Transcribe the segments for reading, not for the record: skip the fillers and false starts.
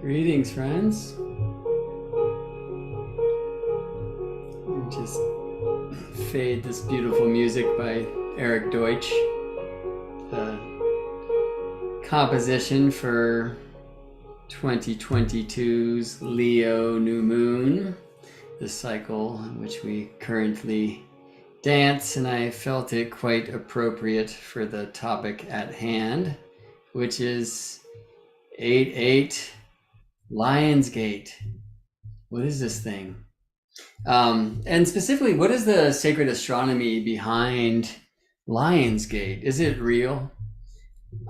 Greetings, friends. Just fade this beautiful music by Eric Deutsch. Composition for 2022's Leo New Moon, the cycle in which we currently dance, and I felt it quite appropriate for the topic at hand, which is 8-8 Lionsgate. What is this thing? And specifically, what is the sacred astronomy behind Lionsgate? Is it real?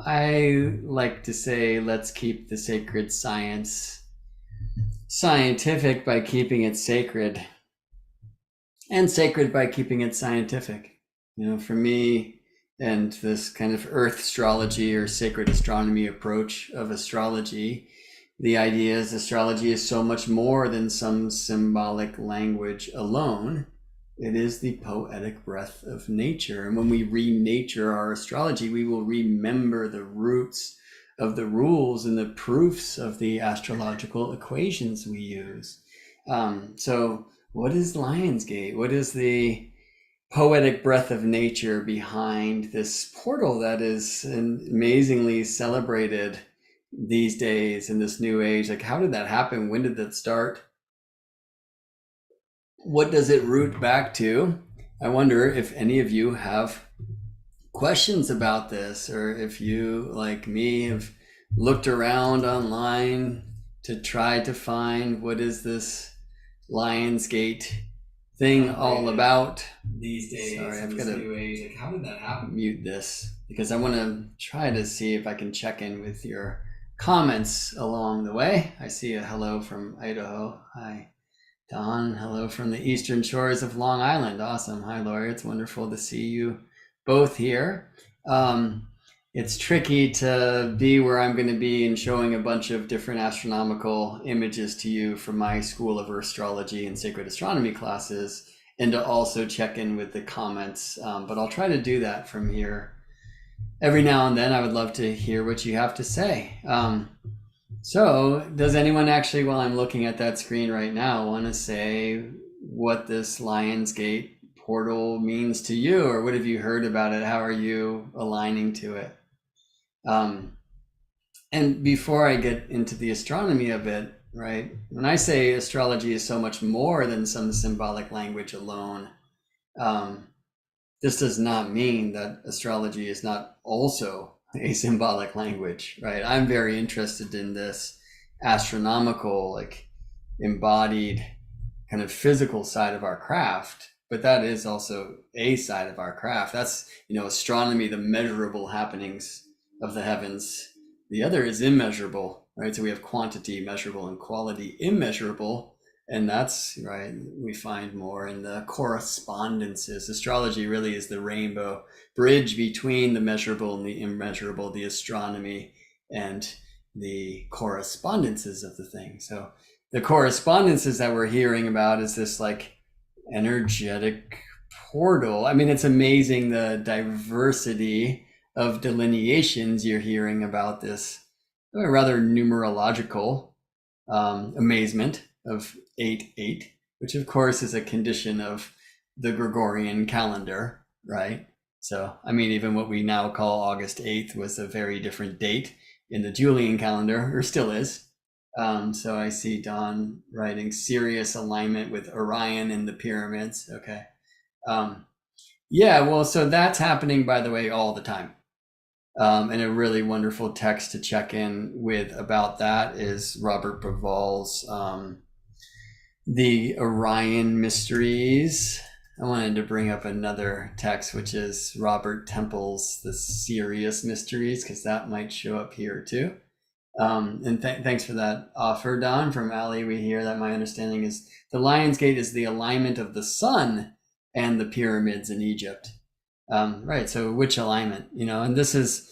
I like to say, let's keep the sacred science scientific by keeping it sacred, and sacred by keeping it scientific. You know, for me, and this kind of earth astrology or sacred astronomy approach of astrology, the idea is astrology is so much more than some symbolic language alone. It is the poetic breath of nature. And when we re-nature our astrology, we will remember the roots of the rules and the proofs of the astrological equations we use. So what is Lionsgate? What is the poetic breath of nature behind this portal that is amazingly celebrated these days in this new age? Like, how did that happen? When did that start? What does it root back to? I wonder if any of you have questions about this, or if you, like me, have looked around online to try to find what is this Lionsgate thing all about these days. Sorry, I've got to new age. Like, how did that happen? Mute this because I want to try to see if I can check in with your comments along the way. I see a hello from Idaho. Hi. Don, hello from the eastern shores of Long Island. Awesome. Hi, Lori. It's wonderful to see you both here. It's tricky to be where I'm going to be and showing a bunch of different astronomical images to you from my School of Astrology and Sacred Astronomy classes, and to also check in with the comments. But I'll try to do that from here. Every now and then, I would love to hear what you have to say. So does anyone actually, while I'm looking at that screen right now, want to say what this Lionsgate portal means to you, or what have you heard about it? How are you aligning to it? And before I get into the astronomy of it, right, when I say astrology is so much more than some symbolic language alone, this does not mean that astrology is not also a symbolic language, right? I'm very interested in this astronomical, like embodied kind of physical side of our craft, but that is also a side of our craft. That's, you know, astronomy, the measurable happenings of the heavens. The other is immeasurable, right? So we have quantity measurable and quality immeasurable. And that's right, we find more in the correspondences. Astrology really is the rainbow bridge between the measurable and the immeasurable, the astronomy and the correspondences of the thing. So the correspondences that we're hearing about is this like energetic portal. I mean, it's amazing the diversity of delineations you're hearing about this rather numerological amazement of 8-8, which of course is a condition of the Gregorian calendar, right? So, I mean, even what we now call August 8th was a very different date in the Julian calendar, or still is. So I see Don writing Sirius alignment with Orion in the pyramids. Okay. Yeah, well, so that's happening, by the way, all the time. And a really wonderful text to check in with about that is Robert Bravall's The Orion Mysteries. I wanted to bring up another text, which is Robert Temple's The Sirius Mysteries, because that might show up here too. And thanks for that offer, Don, from Ali. We hear that my understanding is the Lionsgate is the alignment of the sun and the pyramids in Egypt. Right, so which alignment, you know, and this is,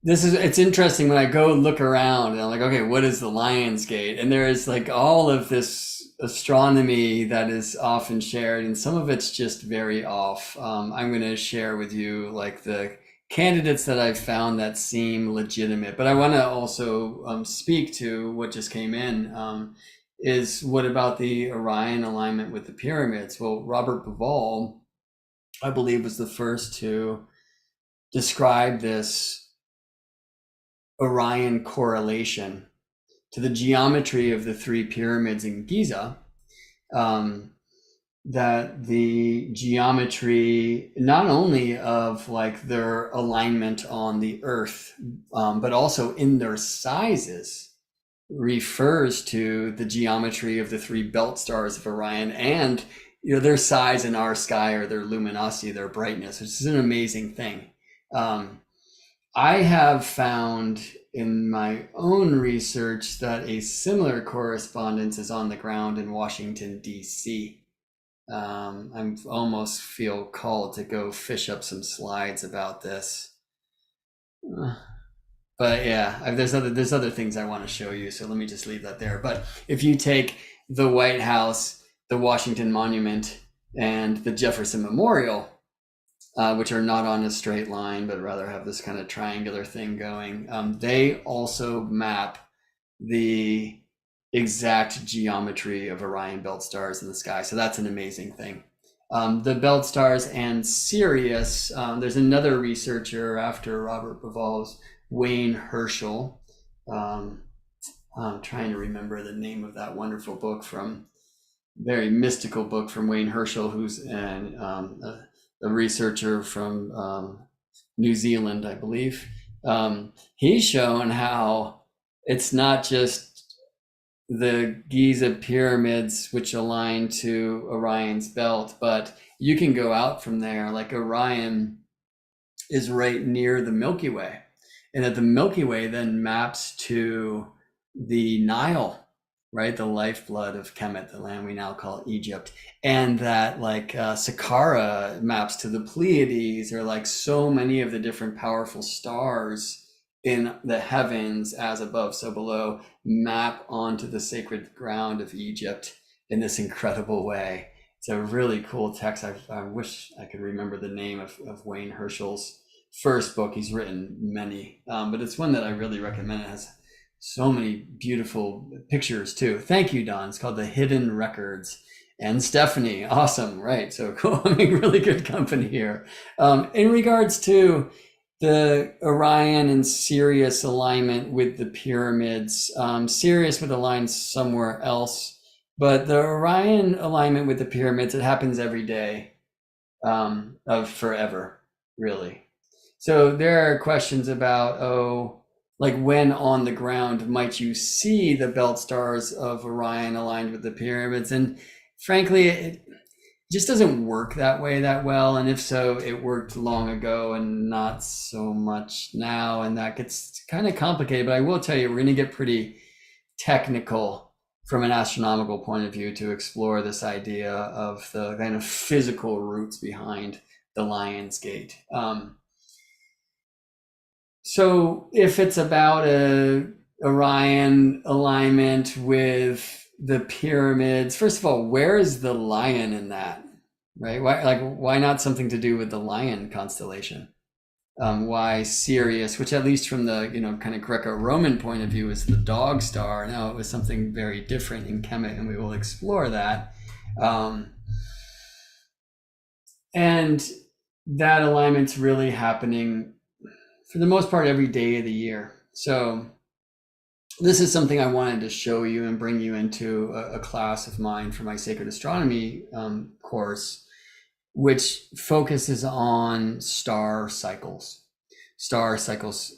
it's interesting when I go look around and I'm like, okay, what is the Lionsgate? And there is like all of this astronomy that is often shared, and some of it's just very off. I'm going to share with you like the candidates that I've found that seem legitimate. But I want to also speak to what just came in. Is what about the Orion alignment with the pyramids? Well, Robert Bauval, I believe, was the first to describe this Orion correlation to the geometry of the three pyramids in Giza. That the geometry, not only of like their alignment on the Earth, but also in their sizes, refers to the geometry of the three belt stars of Orion, and their size in our sky, or their luminosity, their brightness, which is an amazing thing. I have found in my own research that a similar correspondence is on the ground in Washington, D.C. I almost feel called to go fish up some slides about this. But yeah, there's other things I want to show you, so let me just leave that there. But if you take the White House, the Washington Monument, and the Jefferson Memorial, which are not on a straight line, but rather have this kind of triangular thing going, they also map the exact geometry of Orion belt stars in the sky. So that's an amazing thing. The belt stars and Sirius, there's another researcher after Robert Bauval's, Wayne Herschel. I'm trying to remember the name of that wonderful book, very mystical book from Wayne Herschel, who's a researcher from New Zealand, I believe. He's shown how it's not just the Giza pyramids which align to Orion's belt, but you can go out from there. Like Orion is right near the Milky Way, and that the Milky Way then maps to the Nile, right? The lifeblood of Kemet, the land we now call Egypt. And that like Saqqara maps to the Pleiades, or like so many of the different powerful stars in the heavens, as above, so below, map onto the sacred ground of Egypt in this incredible way. It's a really cool text. I wish I could remember the name of Wayne Herschel's first book. He's written many, but it's one that I really recommend. It has so many beautiful pictures too. Thank you, Don. It's called The Hidden Records. And Stephanie, awesome, right? So cool. I mean, really good company here. In regards to the Orion and Sirius alignment with the pyramids, Sirius would align somewhere else, but the Orion alignment with the pyramids, it happens every day of forever, really. So there are questions about, like when on the ground might you see the belt stars of Orion aligned with the pyramids? And frankly, it just doesn't work that way that well. And if so, it worked long ago and not so much now. And that gets kind of complicated. But I will tell you, we're going to get pretty technical from an astronomical point of view to explore this idea of the kind of physical roots behind the Lion's Gate. So if it's about a Orion alignment with the pyramids, first of all, where is the lion in that, right? Why not something to do with the lion constellation? Why Sirius, which at least from the kind of Greco-Roman point of view is the dog star. Now it was something very different in Kemet, and we will explore that. And that alignment's really happening for the most part every day of the year. So this is something I wanted to show you and bring you into a class of mine for my Sacred Astronomy course, which focuses on star cycles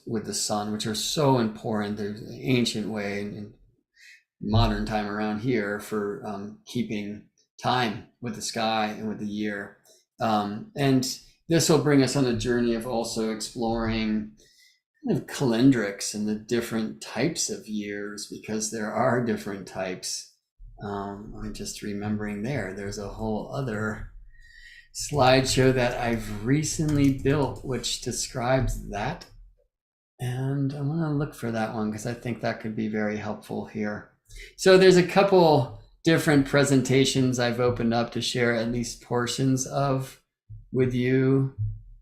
with the sun, which are so important. There's an ancient way in modern time around here for keeping time with the sky and with the year. And this will bring us on a journey of also exploring kind of calendrics and the different types of years, because there are different types. I'm just remembering there's a whole other slideshow that I've recently built which describes that, and I'm going to look for that one because I think that could be very helpful here. So there's a couple different presentations I've opened up to share at least portions of with you.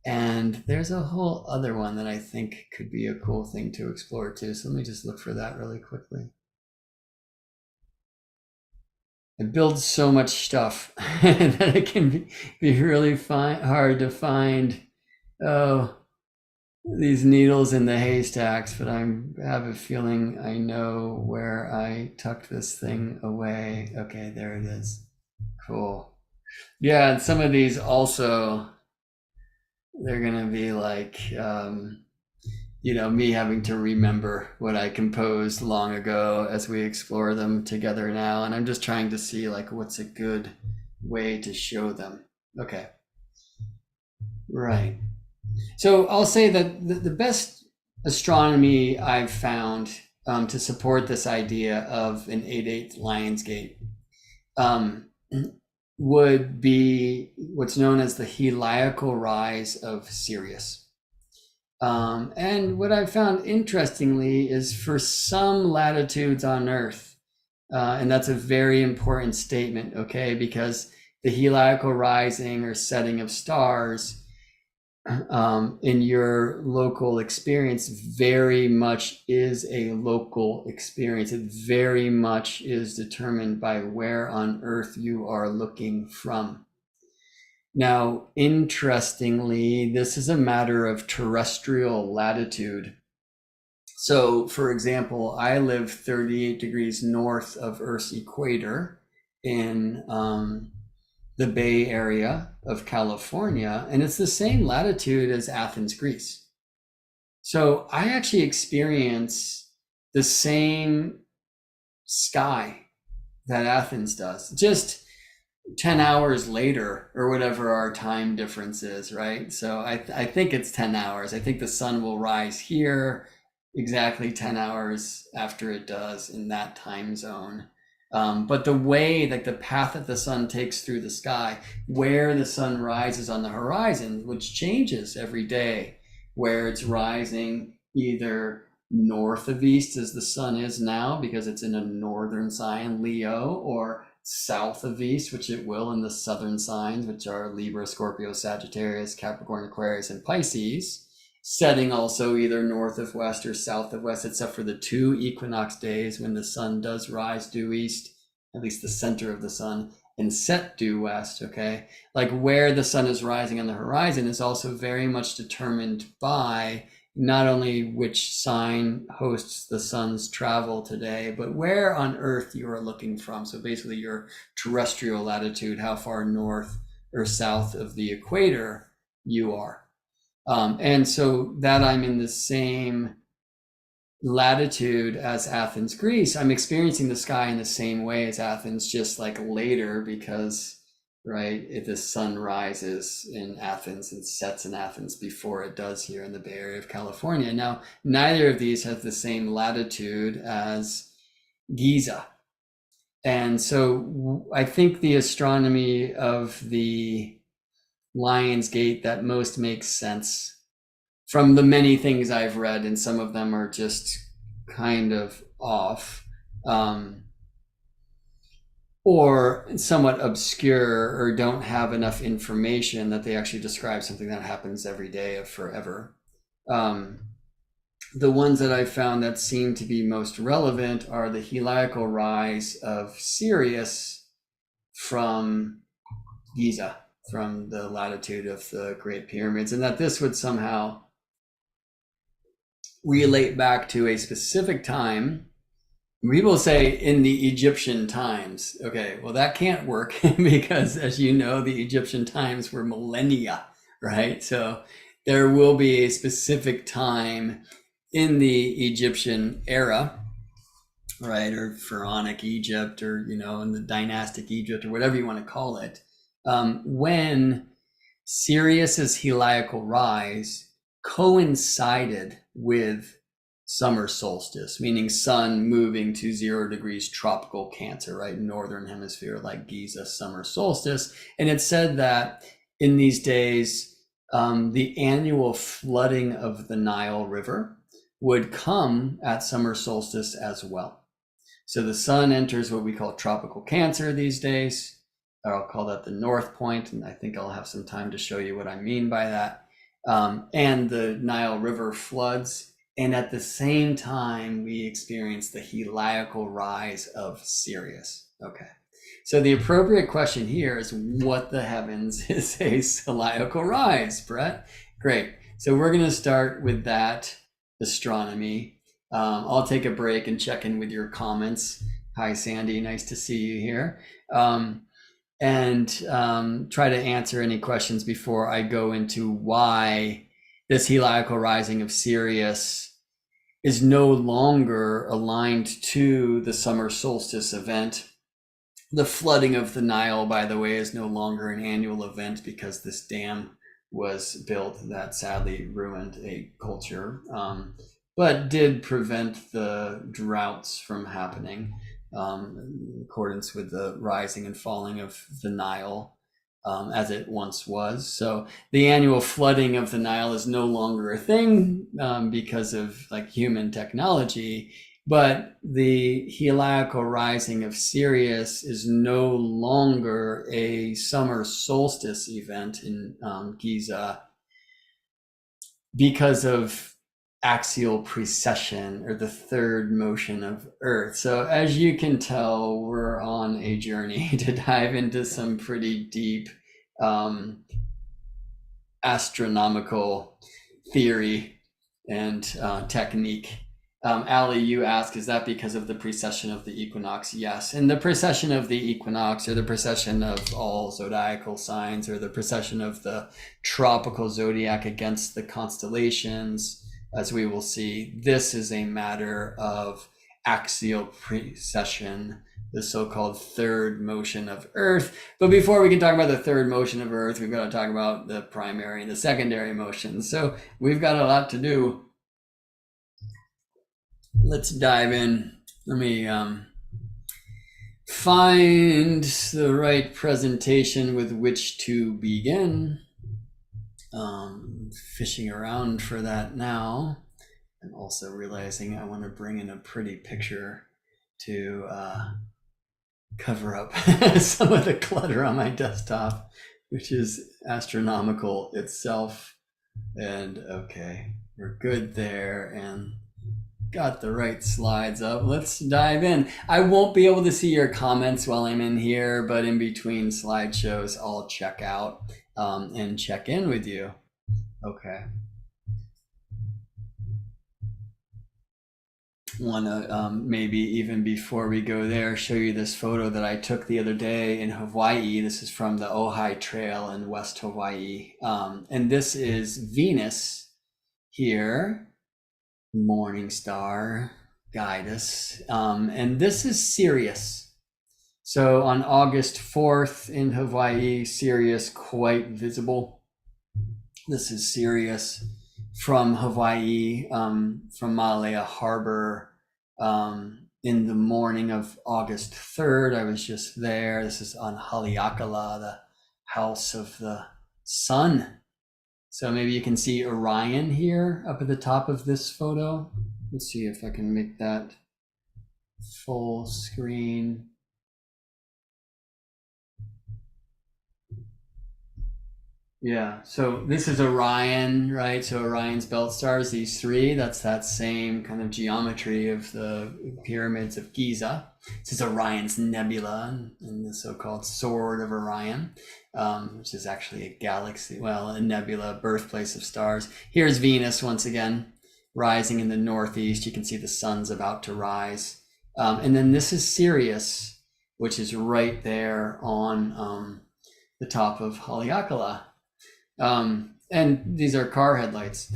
And there's a whole other one that I think could be a cool thing to explore too. So let me just look for that really quickly. It builds so much stuff that it can be really hard to find, oh, these needles in the haystacks, but I have a feeling I know where I tucked this thing away. Okay, there it is. Cool. Yeah, and some of these also, they're going to be like, me having to remember what I composed long ago as we explore them together now. And I'm just trying to see like what's a good way to show them. Okay. Right. So I'll say that the best astronomy I've found to support this idea of an 8/8 Lion's Gate um, would be what's known as the Helical Rise of Sirius. And what I found interestingly is for some latitudes on Earth, and that's a very important statement, okay, because the heliacal rising or setting of stars in your local experience very much is a local experience. It very much is determined by where on Earth you are looking from. Now, interestingly, this is a matter of terrestrial latitude. So, for example, I live 38 degrees north of Earth's equator in the Bay Area of California, and it's the same latitude as Athens, Greece. So I actually experience the same sky that Athens does, just 10 hours later or whatever our time difference is, right? So I think it's 10 hours. I think the sun will rise here exactly 10 hours after it does in that time zone. But the way, like the path that the sun takes through the sky, where the sun rises on the horizon, which changes every day, where it's rising either north of east as the sun is now because it's in a northern sign, Leo, or south of east, which it will in the southern signs, which are Libra, Scorpio, Sagittarius, Capricorn, Aquarius, and Pisces. Setting also either north of west or south of west, except for the 2 equinox days when the sun does rise due east, at least the center of the sun, and set due west, okay? Like where the sun is rising on the horizon is also very much determined by not only which sign hosts the sun's travel today, but where on Earth you are looking from. So basically your terrestrial latitude, how far north or south of the equator you are. And so that I'm in the same latitude as Athens, Greece, I'm experiencing the sky in the same way as Athens, just like later, because, right, if the sun rises in Athens and sets in Athens before it does here in the Bay Area of California. Now, neither of these has the same latitude as Giza. And so I think the astronomy of the Lion's Gate that most makes sense from the many things I've read, and some of them are just kind of off, or somewhat obscure, or don't have enough information that they actually describe something that happens every day of forever. The ones that I've found that seem to be most relevant are the Helical Rise of Sirius from Giza, from the latitude of the Great Pyramids, and that this would somehow relate back to a specific time. People say in the Egyptian times. Okay, well, that can't work because, as you know, the Egyptian times were millennia, right? So there will be a specific time in the Egyptian era, right, or pharaonic Egypt, or in the dynastic Egypt, or whatever you want to call it, when Sirius's heliacal rise coincided with summer solstice, meaning sun moving to 0 degrees tropical Cancer, right, northern hemisphere, like Giza summer solstice. And it said that in these days, the annual flooding of the Nile River would come at summer solstice as well. So the sun enters what we call tropical Cancer these days. I'll call that the north point, and I think I'll have some time to show you what I mean by that. and the Nile River floods. And at the same time, we experience the heliacal rise of Sirius. Okay. So the appropriate question here is, what the heavens is a heliacal rise, Brett? Great. So we're going to start with that, astronomy. I'll take a break and check in with your comments. Hi, Sandy. Nice to see you here. And try to answer any questions before I go into why this heliacal rising of Sirius is no longer aligned to the summer solstice event. The flooding of the Nile, by the way, is no longer an annual event because this dam was built that sadly ruined a culture, but did prevent the droughts from happening in accordance with the rising and falling of the Nile as it once was. So the annual flooding of the Nile is no longer a thing because of like human technology. But the heliacal rising of Sirius is no longer a summer solstice event in Giza because of axial precession, or the third motion of Earth. So as you can tell, we're on a journey to dive into some pretty deep astronomical theory and technique. Ali, you ask, is that because of the precession of the equinox? Yes. And the precession of the equinox, or the precession of all zodiacal signs, or the precession of the tropical zodiac against the constellations, as we will see, this is a matter of axial precession, the so-called third motion of Earth. But before we can talk about the third motion of Earth, we've got to talk about the primary and the secondary motions. So we've got a lot to do. Let's dive in. Let me find the right presentation with which to begin. Fishing around for that now, and also realizing I want to bring in a pretty picture to cover up some of the clutter on my desktop, which is astronomical itself. And okay, we're good there, and got the right slides up. Let's dive in. I won't be able to see your comments while I'm in here, but in between slideshows, I'll check out and check in with you. Okay. Want to maybe even before we go there, show you this photo that I took the other day in Hawaii. This is from the Ojai Trail in West Hawaii. And this is Venus here. Morning star, guide us. And this is Sirius. So on August 4th in Hawaii, Sirius quite visible. This is Sirius from Hawaii, from Malea Harbor, in the morning of August 3rd. I was just there. This is on Haleakala, the house of the sun. So maybe you can see Orion here up at the top of this photo. Let's see if I can make that full screen. Yeah, so this is Orion, right? So Orion's belt stars, these three, that's that same kind of geometry of the pyramids of Giza. This is Orion's nebula and the so-called Sword of Orion, which is actually a galaxy, well, a nebula, birthplace of stars. Here's Venus once again, rising in the northeast. You can see the sun's about to rise. And then this is Sirius, which is right there on the top of Haleakala. And these are car headlights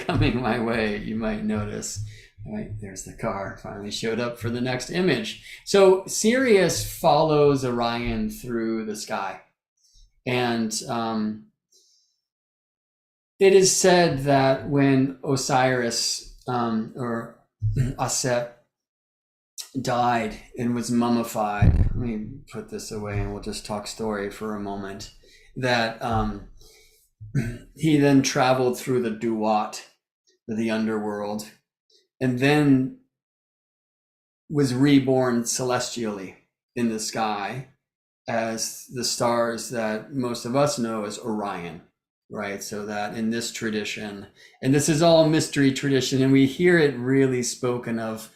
coming my way, you might notice. All right, there's the car, finally showed up for the next image. So Sirius follows Orion through the sky. And it is said that when Osiris or Aset died and was mummified, let me put this away and we'll just talk story for a moment, that he then traveled through the Duat, the underworld, and then was reborn celestially in the sky as the stars that most of us know as Orion. right? So that in this tradition, and this is all mystery tradition, and we hear it really spoken of,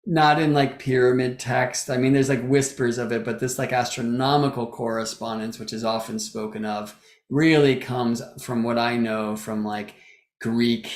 not in like pyramid text. I mean, there's like whispers of it, but this like astronomical correspondence, which is often spoken of, really comes from what I know from like Greek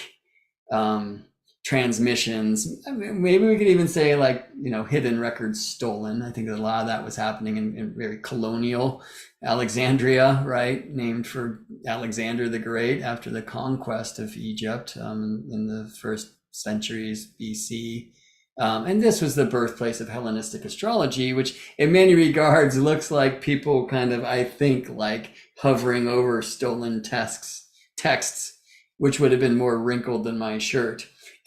transmissions. I mean, maybe we could even say like, hidden records stolen. I think a lot of that was happening in very colonial Alexandria, right? Named for Alexander the Great after the conquest of Egypt in the first centuries BC. And this was the birthplace of Hellenistic astrology, which in many regards looks like people kind of, I think, like hovering over stolen texts, which would have been more wrinkled than my shirt.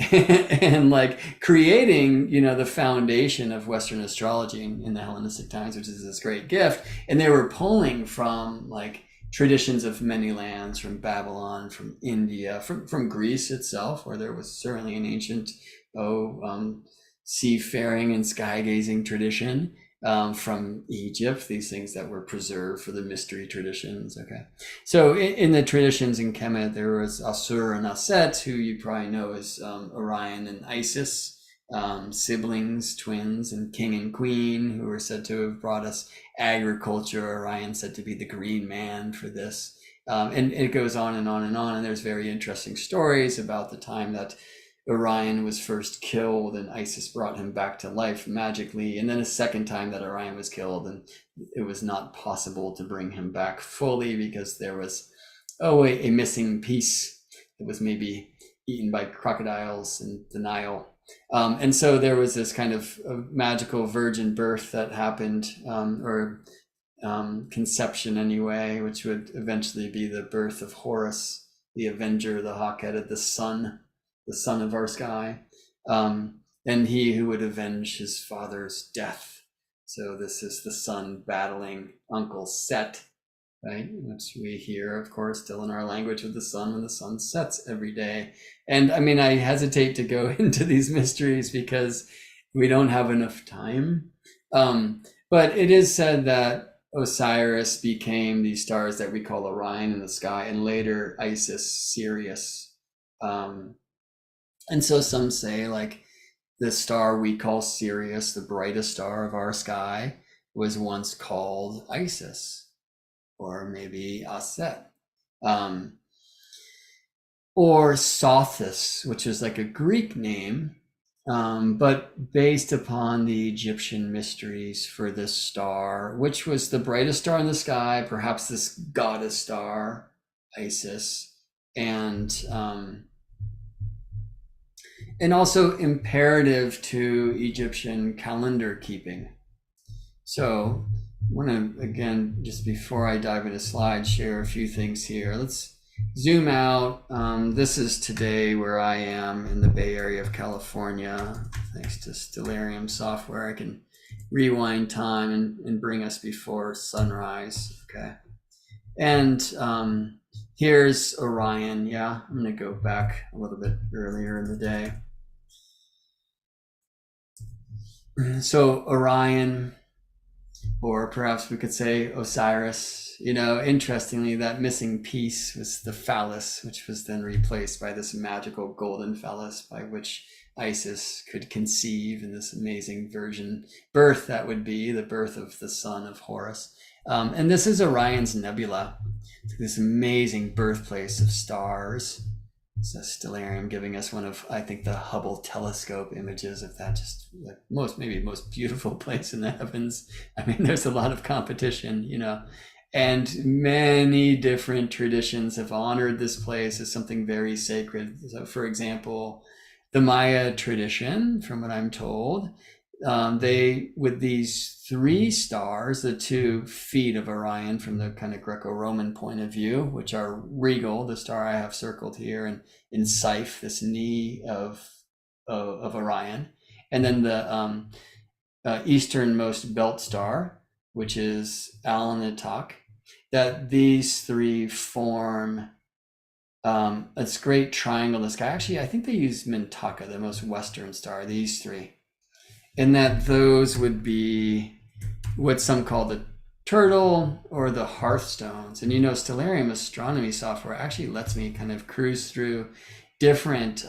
And like creating, the foundation of Western astrology in the Hellenistic times, which is this great gift. And they were pulling from like traditions of many lands, from Babylon, from India, from Greece itself, where there was certainly an ancient seafaring and sky gazing tradition, from Egypt, these things that were preserved for the mystery traditions. Okay, so in the traditions in Kemet, there was Asur and Aset, who you probably know as Orion and Isis, siblings, twins, and king and queen, who were said to have brought us agriculture. Orion said to be the green man for this. And it goes on and on and on. And there's very interesting stories about the time that Orion was first killed and Isis brought him back to life magically. And then a second time that Orion was killed, and it was not possible to bring him back fully because there was, a missing piece that was maybe eaten by crocodiles in the Nile. And so there was this kind of magical virgin birth that happened, or conception anyway, which would eventually be the birth of Horus, the avenger, the hawk-headed, the sun of our sky, and he who would avenge his father's death. So this is the sun battling Uncle Set, right? Which we hear, of course, still in our language with the sun when the sun sets every day. And I mean, I hesitate to go into these mysteries because we don't have enough time. But it is said that Osiris became these stars that we call Orion in the sky, and later Isis, Sirius. And so some say like the star we call Sirius, the brightest star of our sky, was once called Isis, or maybe Aset, or Sothis, which is like a Greek name, but based upon the Egyptian mysteries for this star, which was the brightest star in the sky, perhaps this goddess star, Isis, and also imperative to Egyptian calendar keeping. So I want to, again, just before I dive into slides, share a few things here. Let's zoom out. This is today where I am in the Bay Area of California. Thanks to Stellarium software, I can rewind time and bring us before sunrise. Okay. And here's Orion. Yeah, I'm going to go back a little bit earlier in the day. So Orion, or perhaps we could say Osiris, interestingly, that missing piece was the phallus, which was then replaced by this magical golden phallus by which Isis could conceive in this amazing virgin birth that would be the birth of the son of Horus. And this is Orion's nebula, this amazing birthplace of stars. It's a Stellarium giving us one of, I think, the Hubble telescope images of that, just like most beautiful place in the heavens. I mean, there's a lot of competition, and many different traditions have honored this place as something very sacred. So, for example, the Maya tradition, from what I'm told, they, with these three stars, the 2 feet of Orion from the kind of Greco-Roman point of view, which are Regal, the star I have circled here, and in Siph, this knee of Orion, and then the easternmost belt star, which is Alnitak, that these 3 form this great triangle in the sky. Actually, I think they use Mintaka, the most western star, these 3. And that those would be what some call the turtle or the hearthstones. And Stellarium astronomy software actually lets me kind of cruise through different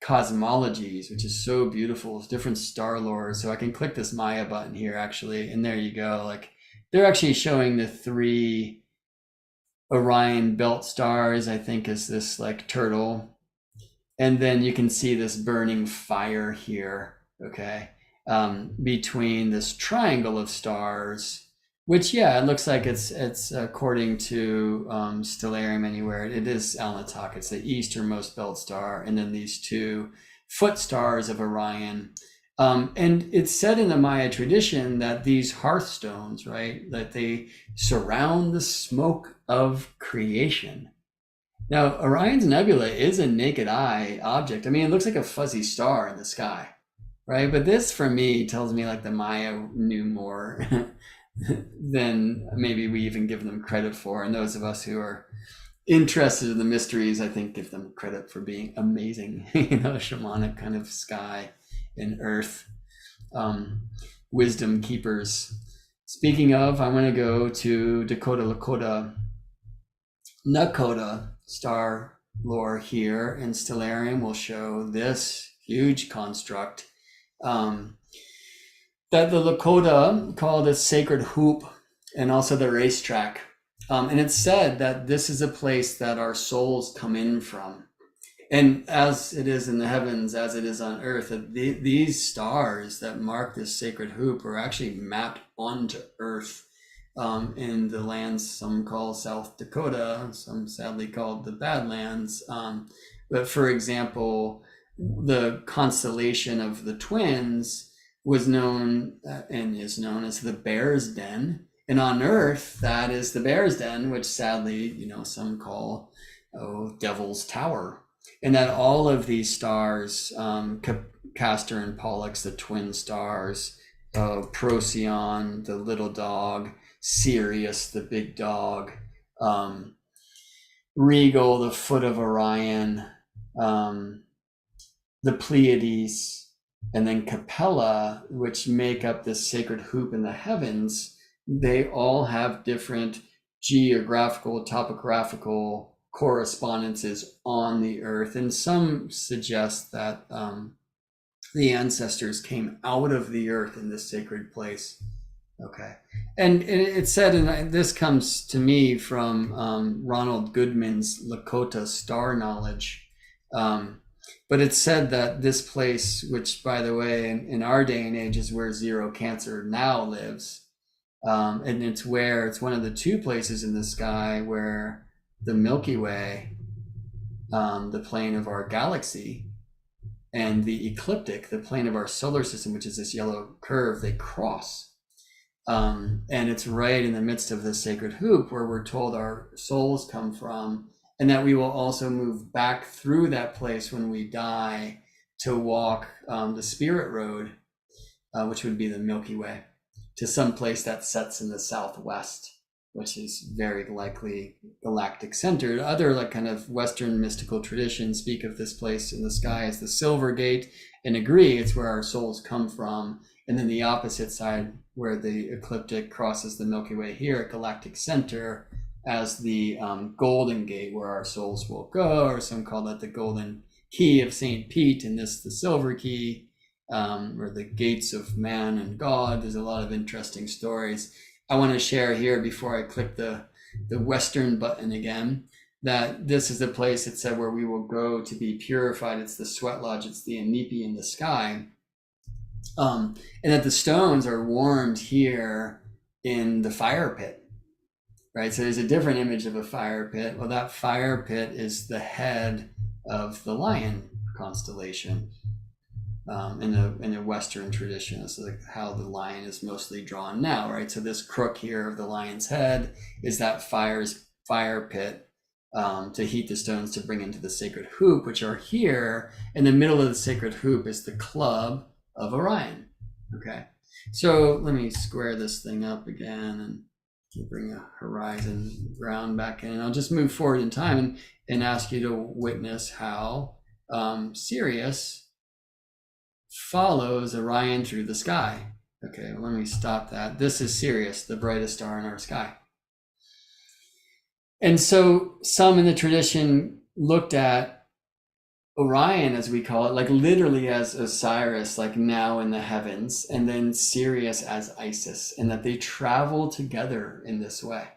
cosmologies, which is so beautiful. It's different star lore. So I can click this Maya button here actually, and there you go. Like they're actually showing the 3 Orion belt stars, I think, is this like turtle. And then you can see this burning fire here, okay, between this triangle of stars, which, yeah, it looks like it's according to Stellarium Anywhere, it is Alnitak. It's the easternmost belt star, and then these 2 foot stars of Orion. And it's said in the Maya tradition that these hearthstones, right, that they surround the smoke of creation. Now, Orion's Nebula is a naked eye object. I mean, it looks like a fuzzy star in the sky, right? But this, for me, tells me like the Maya knew more than maybe we even give them credit for. And those of us who are interested in the mysteries, I think, give them credit for being amazing, shamanic kind of sky and earth, wisdom keepers. Speaking of, I want to go to Dakota Lakota Nakota star lore here, and Stellarium will show this huge construct that the Lakota call the sacred hoop and also the racetrack. And it's said that this is a place that our souls come in from. And as it is in the heavens, as it is on earth, these stars that mark this sacred hoop are actually mapped onto earth in the lands some call South Dakota, some sadly called the Badlands. But for example, the constellation of the twins was known and is known as the Bear's Den. And on earth, that is the Bear's Den, which sadly, some call Devil's Tower. And that all of these stars, Castor and Pollux, the twin stars, Procyon, the little dog, Sirius, the big dog, Regal, the foot of Orion, the Pleiades, and then Capella, which make up this sacred hoop in the heavens, they all have different geographical, topographical correspondences on the earth. And some suggest that the ancestors came out of the earth in this sacred place. Okay. And it said, and this comes to me from Ronald Goodman's Lakota star knowledge. But it's said that this place, which, by the way, in our day and age is where Zero Cancer now lives. And it's one of the 2 places in the sky where the Milky Way, the plane of our galaxy, and the ecliptic, the plane of our solar system, which is this yellow curve, they cross. And it's right in the midst of this sacred hoop where we're told our souls come from, and that we will also move back through that place when we die to walk the spirit road, which would be the Milky Way, to some place that sets in the southwest, which is very likely galactic centered. Other like kind of Western mystical traditions speak of this place in the sky as the Silver Gate and agree it's where our souls come from. And then the opposite side, where the ecliptic crosses the Milky Way here at galactic center, as the Golden Gate, where our souls will go, or some call that the Golden Key of St. Pete, and this the Silver Key, or the gates of man and God. There's a lot of interesting stories. I want to share here before I click the Western button again, that this is the place, it said, where we will go to be purified. It's the sweat lodge, it's the Anipi in the sky. And that the stones are warmed here in the fire pit, right? So there's a different image of a fire pit. Well, that fire pit is the head of the lion constellation. In a Western tradition, so like how the lion is mostly drawn now, right? So this crook here of the lion's head is that fire pit to heat the stones to bring into the sacred hoop, which are here. In the middle of the sacred hoop is the Club of Orion. Okay, so let me square this thing up again and bring a horizon ground back in. I'll just move forward in time and ask you to witness how Sirius follows Orion through the sky. Okay, let me stop that. This is Sirius, the brightest star in our sky. And so some in the tradition looked at Orion, as we call it, like literally as Osiris, like now in the heavens, and then Sirius as Isis, and that they travel together in this way.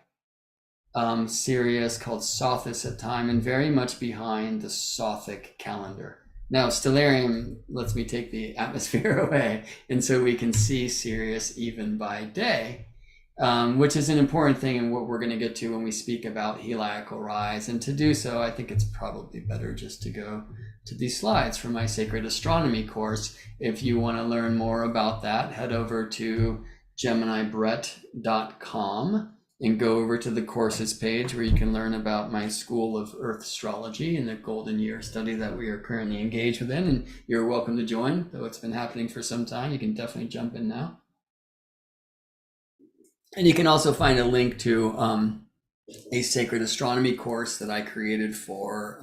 Sirius called Sothis at time, and very much behind the Sophic Calendar. Now, stellarium lets me take the atmosphere away, and so we can see Sirius even by day, which is an important thing and what we're going to get to when we speak about Helical Rise. And to do so, I think it's probably better just to go to these slides from my Sacred Astronomy course. If you want to learn more about that, head over to geminibrett.com and go over to the courses page where you can learn about my School of Earth Astrology and the Golden Year study that we are currently engaged within. And you're welcome to join, though it's been happening for some time. You can definitely jump in now. And you can also find a link to a Sacred Astronomy course that I created for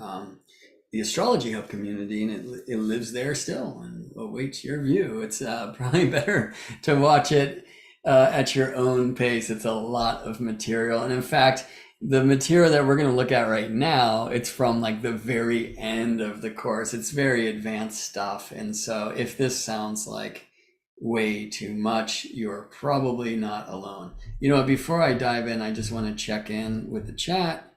the Astrology Hub community, and it lives there still and awaits your view. It's probably better to watch it at your own pace. It's a lot of material. And in fact, the material that we're going to look at right now, it's from like the very end of the course. It's very advanced stuff. And so if this sounds like way too much, you're probably not alone. You know, before I dive in, I just want to check in with the chat.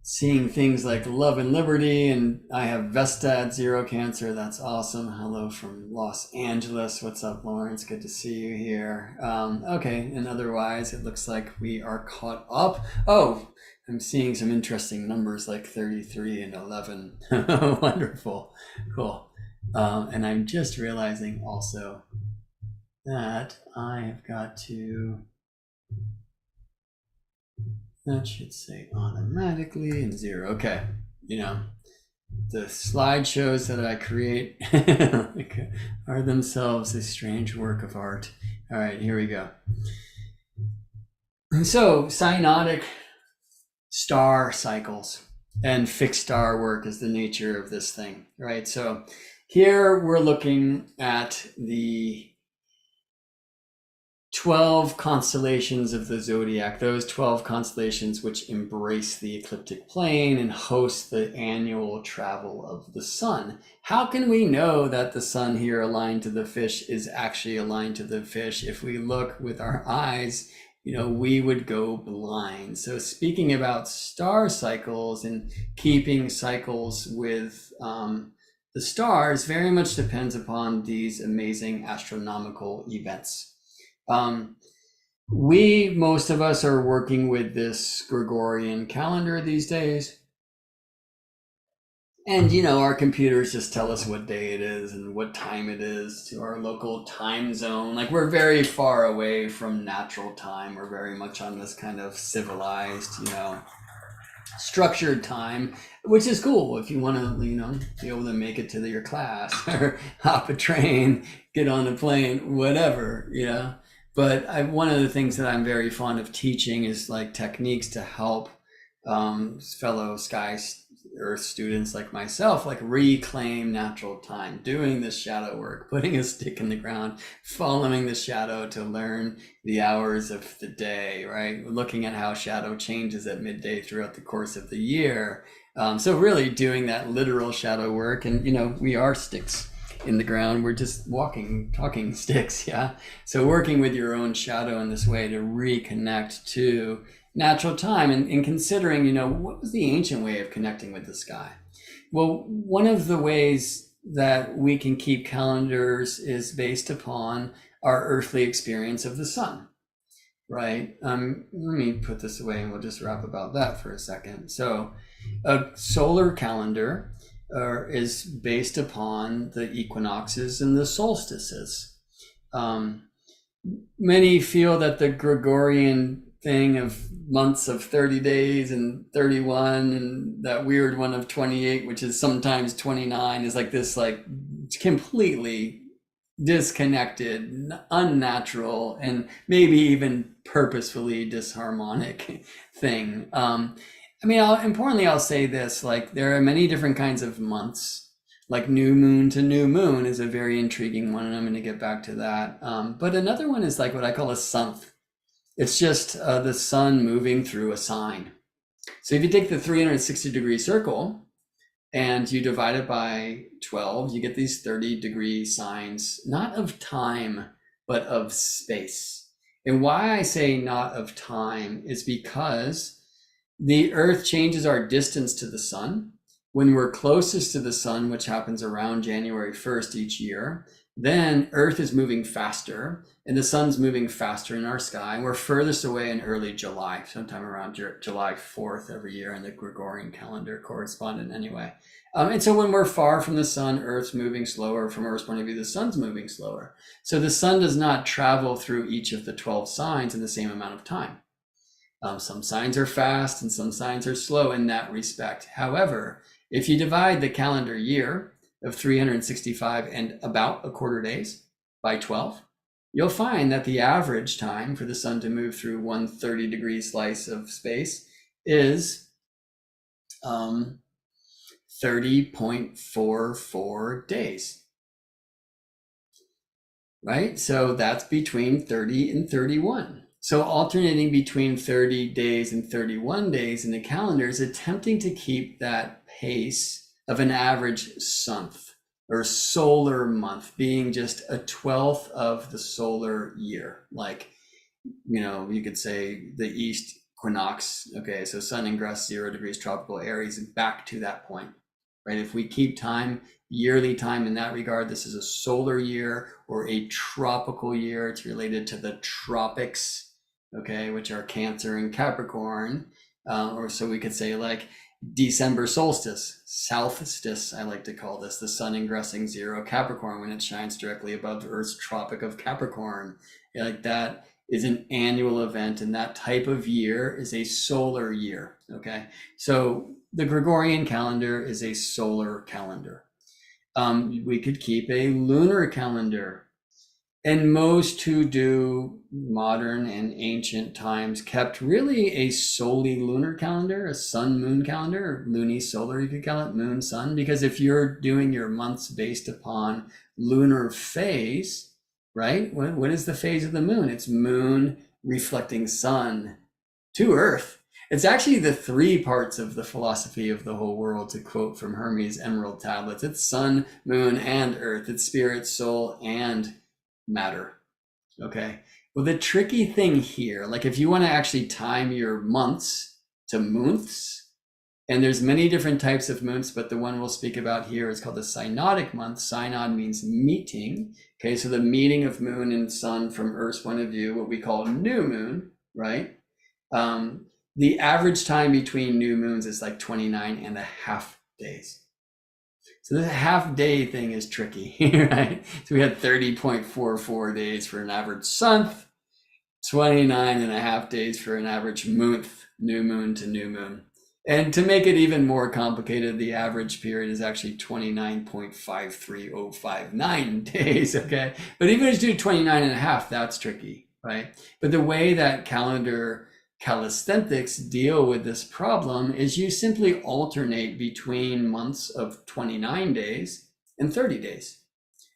Seeing things like love and liberty, and I have Vesta at 0 Cancer. That's awesome. Hello from Los Angeles. What's up, Lawrence? Good to see you here. Okay, and otherwise it looks like we are caught up. Oh, I'm seeing some interesting numbers like 33 and 11. Wonderful. Cool. And I'm just realizing also that I have got to, that should say automatically and 0. Okay. You know, the slideshows that I create are themselves a strange work of art. All right, here we go. So synodic star cycles and fixed star work is the nature of this thing, right? So here we're looking at the 12 constellations of the zodiac, those 12 constellations which embrace the ecliptic plane and host the annual travel of the sun. How can we know that the sun here aligned to the fish is actually aligned to the fish? If we look with our eyes, you know, we would go blind. So speaking about star cycles and keeping cycles with the stars very much depends upon these amazing astronomical events. Most of us are working with this Gregorian calendar these days. And, you know, our computers just tell us what day it is and what time it is to our local time zone. Like, we're very far away from natural time. We're very much on this kind of civilized, you know, structured time, which is cool if you want to, you know, be able to make it to your class or hop a train, get on a plane, whatever, you know. But one of the things that I'm very fond of teaching is like techniques to help fellow sky earth students like myself like reclaim natural time, doing this shadow work, putting a stick in the ground, following the shadow to learn the hours of the day, right? Looking at how shadow changes at midday throughout the course of the year. So really doing that literal shadow work. And, you know, we are sticks in the ground. We're just walking, talking sticks. Yeah. So working with your own shadow in this way to reconnect to natural time and considering, you know, what was the ancient way of connecting with the sky? Well, one of the ways that we can keep calendars is based upon our earthly experience of the sun, right? Let me put this away and we'll just wrap about that for a second. So a solar calendar is based upon the equinoxes and the solstices. Many feel that the Gregorian thing of months of 30 days and 31 and that weird one of 28, which is sometimes 29, is like this like completely disconnected, unnatural, and maybe even purposefully disharmonic thing. I mean, importantly, I'll say this, like there are many different kinds of months. Like new moon to new moon is a very intriguing one, and I'm going to get back to that. But another one is like what I call a sunth. It's just the sun moving through a sign. So if you take the 360-degree circle and you divide it by 12, you get these 30-degree signs, not of time, but of space. And why I say not of time is because the Earth changes our distance to the sun. When we're closest to the sun, which happens around January 1st each year, then Earth is moving faster and the sun's moving faster in our sky. And we're furthest away in early July, sometime around July 4th every year in the Gregorian calendar correspondent anyway. And so when we're far from the sun, Earth's moving slower. From Earth's point of view, the sun's moving slower. So the sun does not travel through each of the 12 signs in the same amount of time. Some signs are fast and some signs are slow in that respect. However, if you divide the calendar year of 365 and about a quarter days by 12, you'll find that the average time for the sun to move through one 30-degree slice of space is 30.44 days. Right? So that's between 30 and 31. So alternating between 30 days and 31 days in the calendar is attempting to keep that pace of an average sunth or solar month being just a 12th of the solar year. Like, you know, you could say the East equinox. Okay, so sun ingress 0 degrees tropical Aries back to that point, right? If we keep time, yearly time in that regard, this is a solar year or a tropical year. It's related to the tropics, okay, which are Cancer and Capricorn. Or so we could say like December solstice, solstice, I like to call this, the sun ingressing 0 Capricorn when it shines directly above Earth's Tropic of Capricorn. Like that is an annual event, and that type of year is a solar year, okay? So the Gregorian calendar is a solar calendar. We could keep a lunar calendar. And most who do modern and ancient times kept really a solely lunar calendar, a sun-moon calendar, or luni-solar, you could call it, moon-sun, because if you're doing your months based upon lunar phase, right? What is the phase of the moon? It's moon reflecting sun to Earth. It's actually the three parts of the philosophy of the whole world, to quote from Hermes' Emerald Tablets. It's sun, moon, and Earth. It's spirit, soul, and matter. Okay. Well, the tricky thing here, like if you want to actually time your months to moonths, and there's many different types of moonths, but the one we'll speak about here is called the synodic month. Synod means meeting. Okay. So the meeting of moon and sun from Earth's point of view, what we call new moon, right? The average time between new moons is like 29 and a half days. So the half day thing is tricky, right? So we had 30.44 days for an average sunth, 29 and a half days for an average moonth, new moon to new moon. And to make it even more complicated, the average period is actually 29.53059 days, okay? But even if you do 29 and a half, that's tricky, right? But the way that calendar calisthenics deal with this problem is you simply alternate between months of 29 days and 30 days.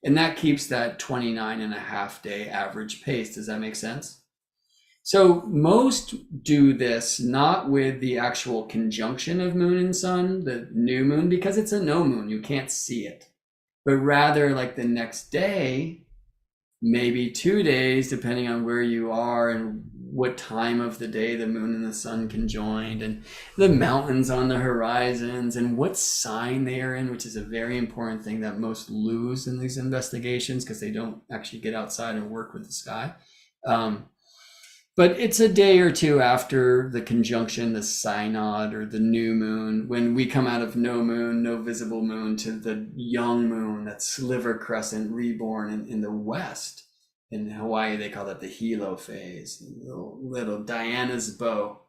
And that keeps that 29 and a half day average pace. Does that make sense? So most do this not with the actual conjunction of moon and sun, the new moon, because it's a no moon, you can't see it, but rather like the next day, maybe 2 days, depending on where you are and what time of the day the moon and the sun conjoined, and the mountains on the horizons, and what sign they are in, which is a very important thing that most lose in these investigations because they don't actually get outside and work with the sky. But it's a day or two after the conjunction, the synod or the new moon, when we come out of no moon, no visible moon, to the young moon, that sliver crescent reborn in the west. In Hawaii, they call that the Hilo Phase. Little Diana's bow,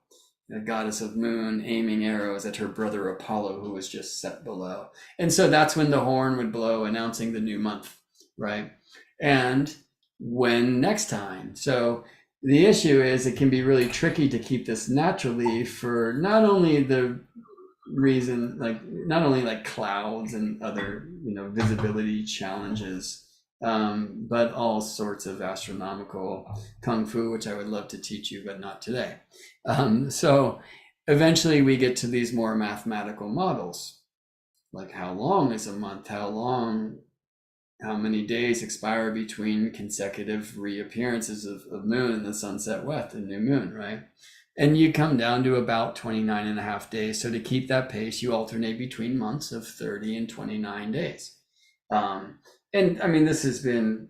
the goddess of moon, aiming arrows at her brother Apollo, who was just set below. And so that's when the horn would blow, announcing the new month, right? And when next time? So the issue is it can be really tricky to keep this naturally for not only the reason, like not only like clouds and other, visibility challenges, but all sorts of astronomical kung fu, which I would love to teach you, but not today. So eventually we get to these more mathematical models, like how long is a month, how many days expire between consecutive reappearances of moon and the sunset west and new moon, right? And you come down to about 29 and a half days. So to keep that pace, you alternate between months of 30 and 29 days. And I mean, this has been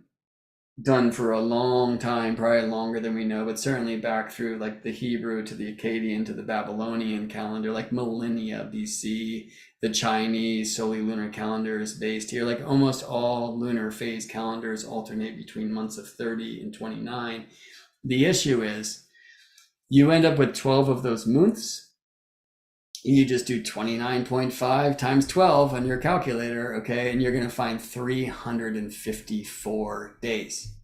done for a long time, probably longer than we know, but certainly back through like the Hebrew to the Akkadian to the Babylonian calendar, like millennia BC. The Chinese lunar calendar is based here. Like almost all lunar phase calendars alternate between months of 30 and 29. The issue is you end up with 12 of those months. You just do 29.5 times 12 on your calculator, okay? And you're going to find 354 days.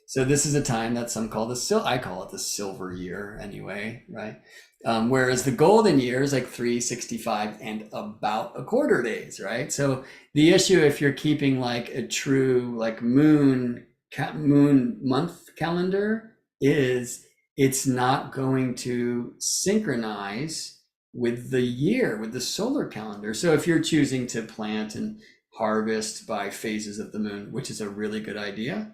So this is a time that some call I call it the silver year anyway, right? Whereas the golden year is like 365 and about a quarter days, right? So the issue, if you're keeping like a true like moon month calendar, is it's not going to synchronize with the year, with the solar calendar. So if you're choosing to plant and harvest by phases of the moon, which is a really good idea,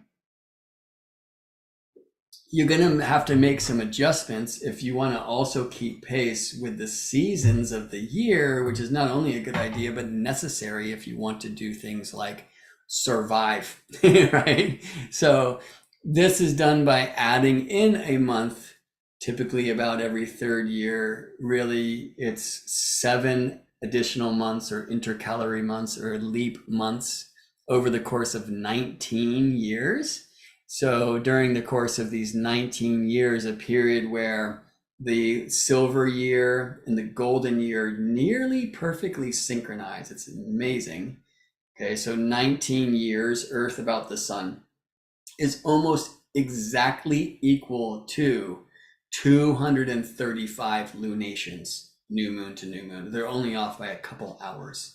you're going to have to make some adjustments if you want to also keep pace with the seasons of the year, which is not only a good idea, but necessary if you want to do things like survive, right? So this is done by adding in a month, typically about every third year. Really, it's 7 additional months or intercalary months or leap months over the course of 19 years. So during the course of these 19 years, a period where the silver year and the golden year nearly perfectly synchronize. It's amazing. Okay, so 19 years, Earth about the sun, is almost exactly equal to 235 lunations, new moon to new moon. They're only off by a couple hours.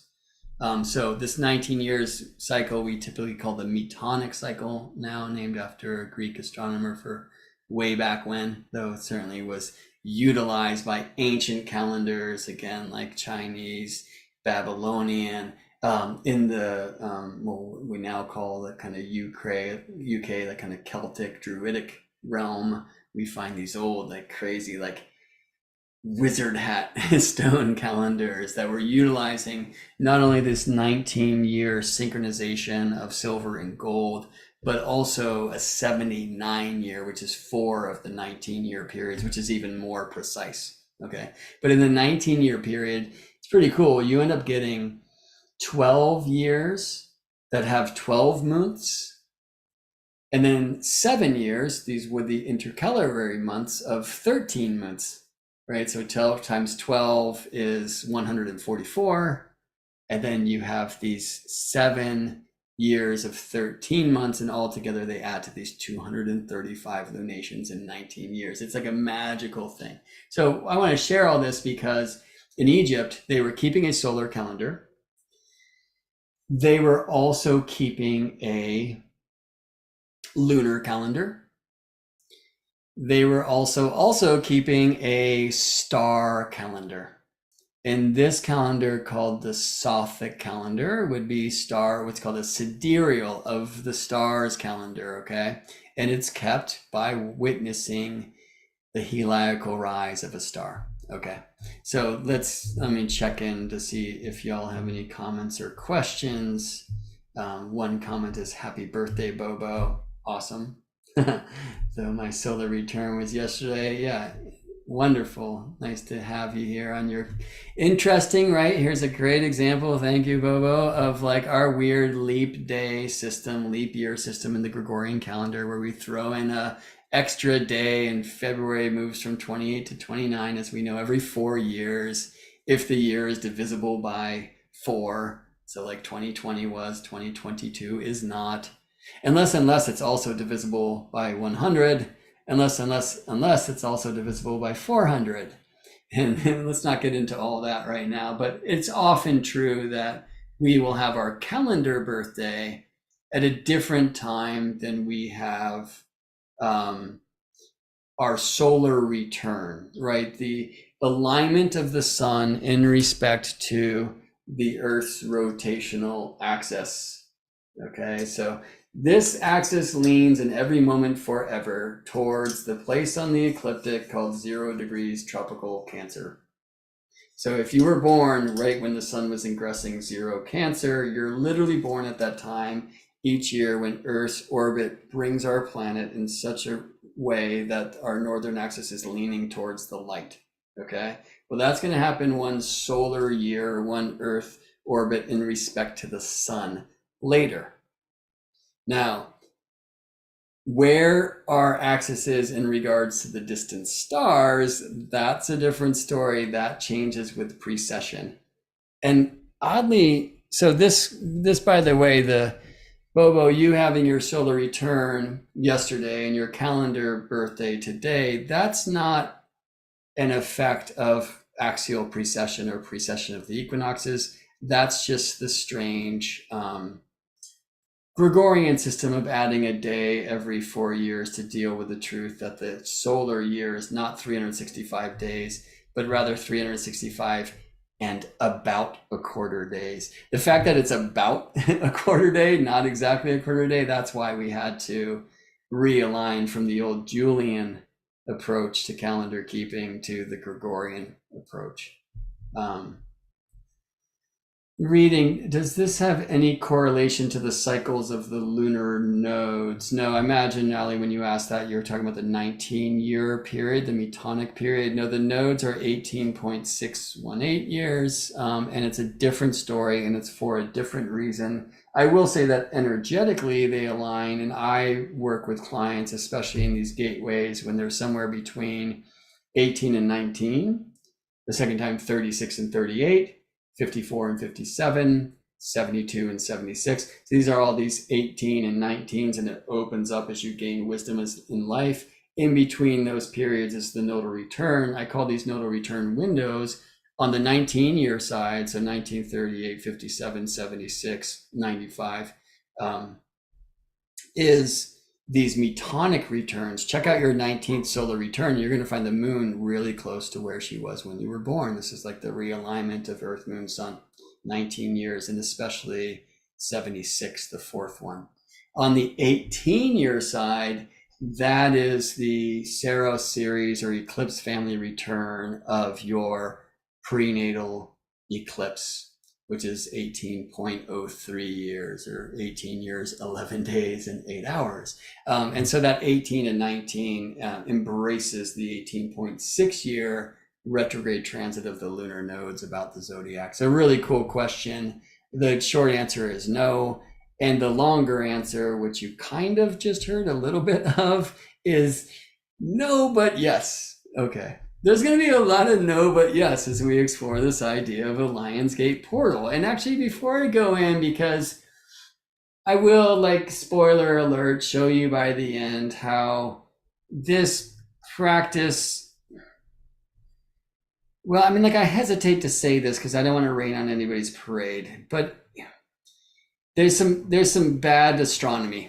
So this 19 years cycle, we typically call the Metonic Cycle, now named after a Greek astronomer for way back when, though it certainly was utilized by ancient calendars, again, like Chinese, Babylonian, in the, what we now call the kind of UK, the kind of Celtic Druidic realm. We find these old, like crazy, like wizard hat stone calendars that were utilizing not only this 19-year synchronization of silver and gold, but also a 79-year, which is 4 of the 19-year periods, which is even more precise. Okay, but in the 19-year period, it's pretty cool. You end up getting 12 years that have 12 months, and then 7 years, these were the intercalary months, of 13 months. Right, so 12 times 12 is 144, and then you have these 7 years of 13 months, and altogether they add to these 235 lunations in 19 years. It's like a magical thing. So I want to share all this because in Egypt, they were keeping a solar calendar. They were also keeping a lunar calendar. They were also keeping a star calendar. And this calendar, called the Sophic Calendar, would be what's called a sidereal of the stars calendar, okay? And it's kept by witnessing the helical rise of a star, okay? So let me check in to see if y'all have any comments or questions. One comment is, happy birthday, Bobo. Awesome. So my solar return was yesterday. Yeah, wonderful. Nice to have you here on your interesting, right? Here's a great example, thank you, Bobo, of like our weird leap year system in the Gregorian calendar, where we throw in a extra day, and February moves from 28 to 29, as we know, every 4 years, if the year is divisible by 4. So like 2020 was, 2022 is not. Unless it's also divisible by 100, unless it's also divisible by 400. and let's not get into all that right now, but it's often true that we will have our calendar birthday at a different time than we have our solar return, right? The alignment of the sun in respect to the Earth's rotational axis. Okay, so this axis leans in every moment forever towards the place on the ecliptic called 0 degrees tropical Cancer. So if you were born right when the sun was ingressing 0 Cancer, you're literally born at that time each year when Earth's orbit brings our planet in such a way that our northern axis is leaning towards the light. Okay, well, that's going to happen one solar year, one Earth orbit in respect to the sun later. Now, where our axis is in regards to the distant stars, that's a different story. That changes with precession. And oddly, so this by the way, the Bobo, you having your solar return yesterday and your calendar birthday today, that's not an effect of axial precession or precession of the equinoxes. That's just the strange Gregorian system of adding a day every 4 years to deal with the truth that the solar year is not 365 days, but rather 365 and about a quarter days. The fact that it's about a quarter day, not exactly a quarter day, that's why we had to realign from the old Julian approach to calendar keeping to the Gregorian approach. Reading, does this have any correlation to the cycles of the lunar nodes? No, I imagine, Ali, when you asked that, you were talking about the 19-year period, the Metonic period. No, the nodes are 18.618 years, and it's a different story, and it's for a different reason. I will say that energetically they align, and I work with clients, especially in these gateways, when they're somewhere between 18 and 19, the second time 36 and 38, 54 and 57, 72 and 76. So these are all these 18 and 19s, and it opens up as you gain wisdom in life. In between those periods is the nodal return. I call these nodal return windows on the 19-year side, so 1938, 57, 76, 95, is these metonic returns. Check out your 19th solar return. You're going to find the moon really close to where she was when you were born. This is like the realignment of Earth, Moon, Sun, 19 years, and especially 76, the fourth one. On the 18-year side, that is the Saros series or eclipse family return of your prenatal eclipse, which is 18.03 years or 18 years, 11 days and 8 hours. And so that 18 and 19 embraces the 18.6 year retrograde transit of the lunar nodes about the zodiac. So really cool question. The short answer is no. And the longer answer, which you kind of just heard a little bit of, is no, but yes. Okay. There's going to be a lot of no, but yes, as we explore this idea of a Lion's Gate portal. And actually, before I go in, because I will, like, spoiler alert, show you by the end how this practice, well, I mean, like, I hesitate to say this because I don't want to rain on anybody's parade, but there's some bad astronomy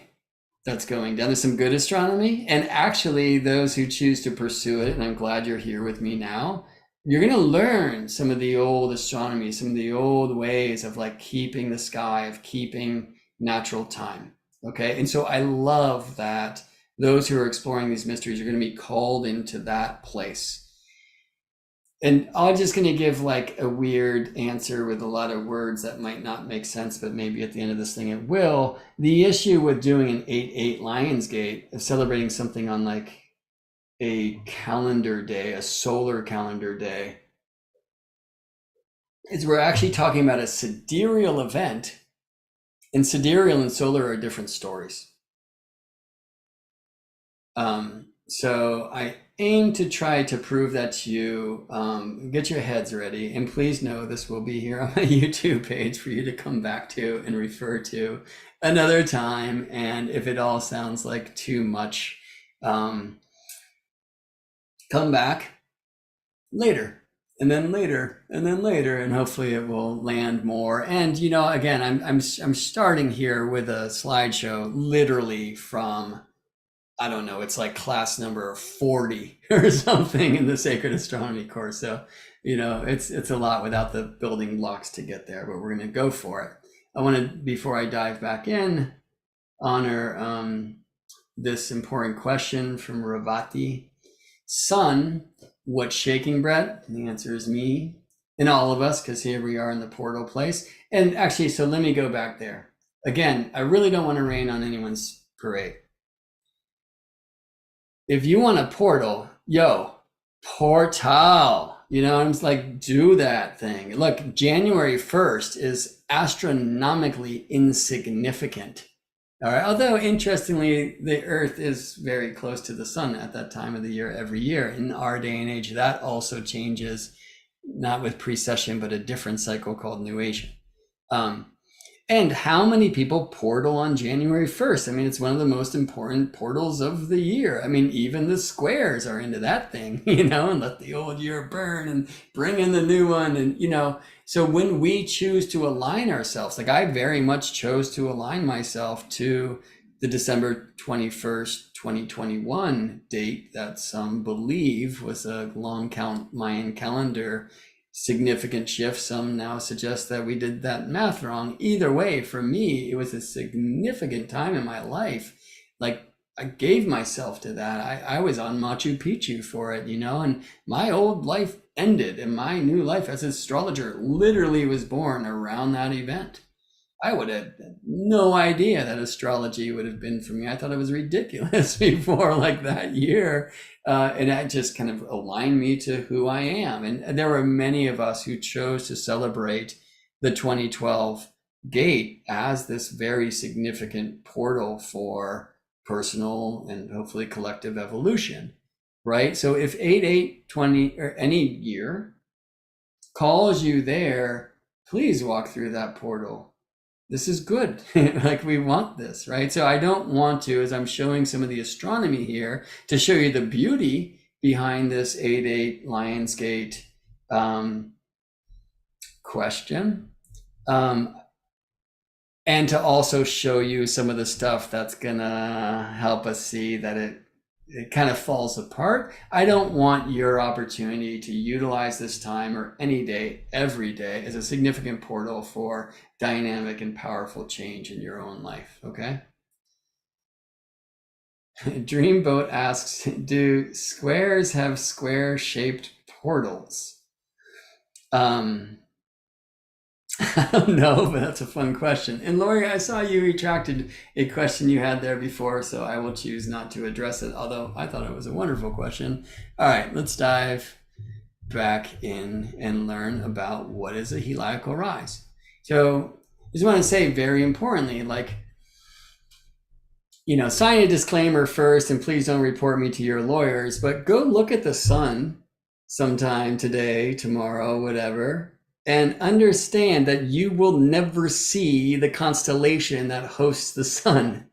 that's going down. There's some good astronomy, and actually those who choose to pursue it, and I'm glad you're here with me now, you're going to learn some of the old astronomy, some of the old ways of like keeping the sky, of keeping natural time. Okay. And so I love that those who are exploring these mysteries are going to be called into that place. And I'm just going to give like a weird answer with a lot of words that might not make sense, but maybe at the end of this thing it will. The issue with doing an 8-8 Lionsgate, of celebrating something on like a calendar day, a solar calendar day, is we're actually talking about a sidereal event, and sidereal and solar are different stories. So I aim to try to prove that to you. Get your heads ready, and please know this will be here on my YouTube page for you to come back to and refer to another time. And if it all sounds like too much, come back later. and then later, and then later, and hopefully it will land more. And you know, again, I'm starting here with a slideshow, literally from, I don't know, it's like class number 40 or something in the Sacred Astronomy course. So you know, it's a lot without the building blocks to get there, but we're going to go for it. I want to, before I dive back in, honor this important question from Ravati. Sun, what's shaking, Brett? And the answer is me and all of us, because here we are in the portal place. And actually, so let me go back there. Again, I really don't want to rain on anyone's parade. If you want a portal, yo, portal. You know, I'm just like, do that thing. Look, January 1st is astronomically insignificant. All right. Although, interestingly, the Earth is very close to the sun at that time of the year every year. In our day and age, that also changes, not with precession, but a different cycle called nuation. And how many people portal on January 1st? I mean, it's one of the most important portals of the year. I mean, even the squares are into that thing, you know, and let the old year burn and bring in the new one. And, you know, so when we choose to align ourselves, like I very much chose to align myself to the December 21st, 2021 date that some believe was a long count Mayan calendar significant shift. Some now suggest that we did that math wrong. Either way, for me, it was a significant time in my life. Like I gave myself to that. I was on Machu Picchu for it, you know, and my old life ended and my new life as an astrologer literally was born around that event. I would have no idea that astrology would have been for me. I thought it was ridiculous before like that year. And that just kind of aligned me to who I am. And there were many of us who chose to celebrate the 2012 gate as this very significant portal for personal and hopefully collective evolution, right? So if 8/8/20 or any year calls you there, please walk through that portal. This is good. Like we want this, right? So I don't want to, as I'm showing some of the astronomy here, to show you the beauty behind this 8/8 Lionsgate question. And to also show you some of the stuff that's gonna help us see that it kind of falls apart. I don't want your opportunity to utilize this time or any day, every day, as a significant portal for dynamic and powerful change in your own life, okay? Dreamboat asks, do squares have square-shaped portals? I don't know, but that's a fun question. And Lori, I saw you retracted a question you had there before, so I will choose not to address it, although I thought it was a wonderful question. All right, let's dive back in and learn about what is a helical rise. So I just want to say very importantly, like, you know, sign a disclaimer first and please don't report me to your lawyers, but go look at the sun sometime today, tomorrow, whatever, and understand that you will never see the constellation that hosts the sun.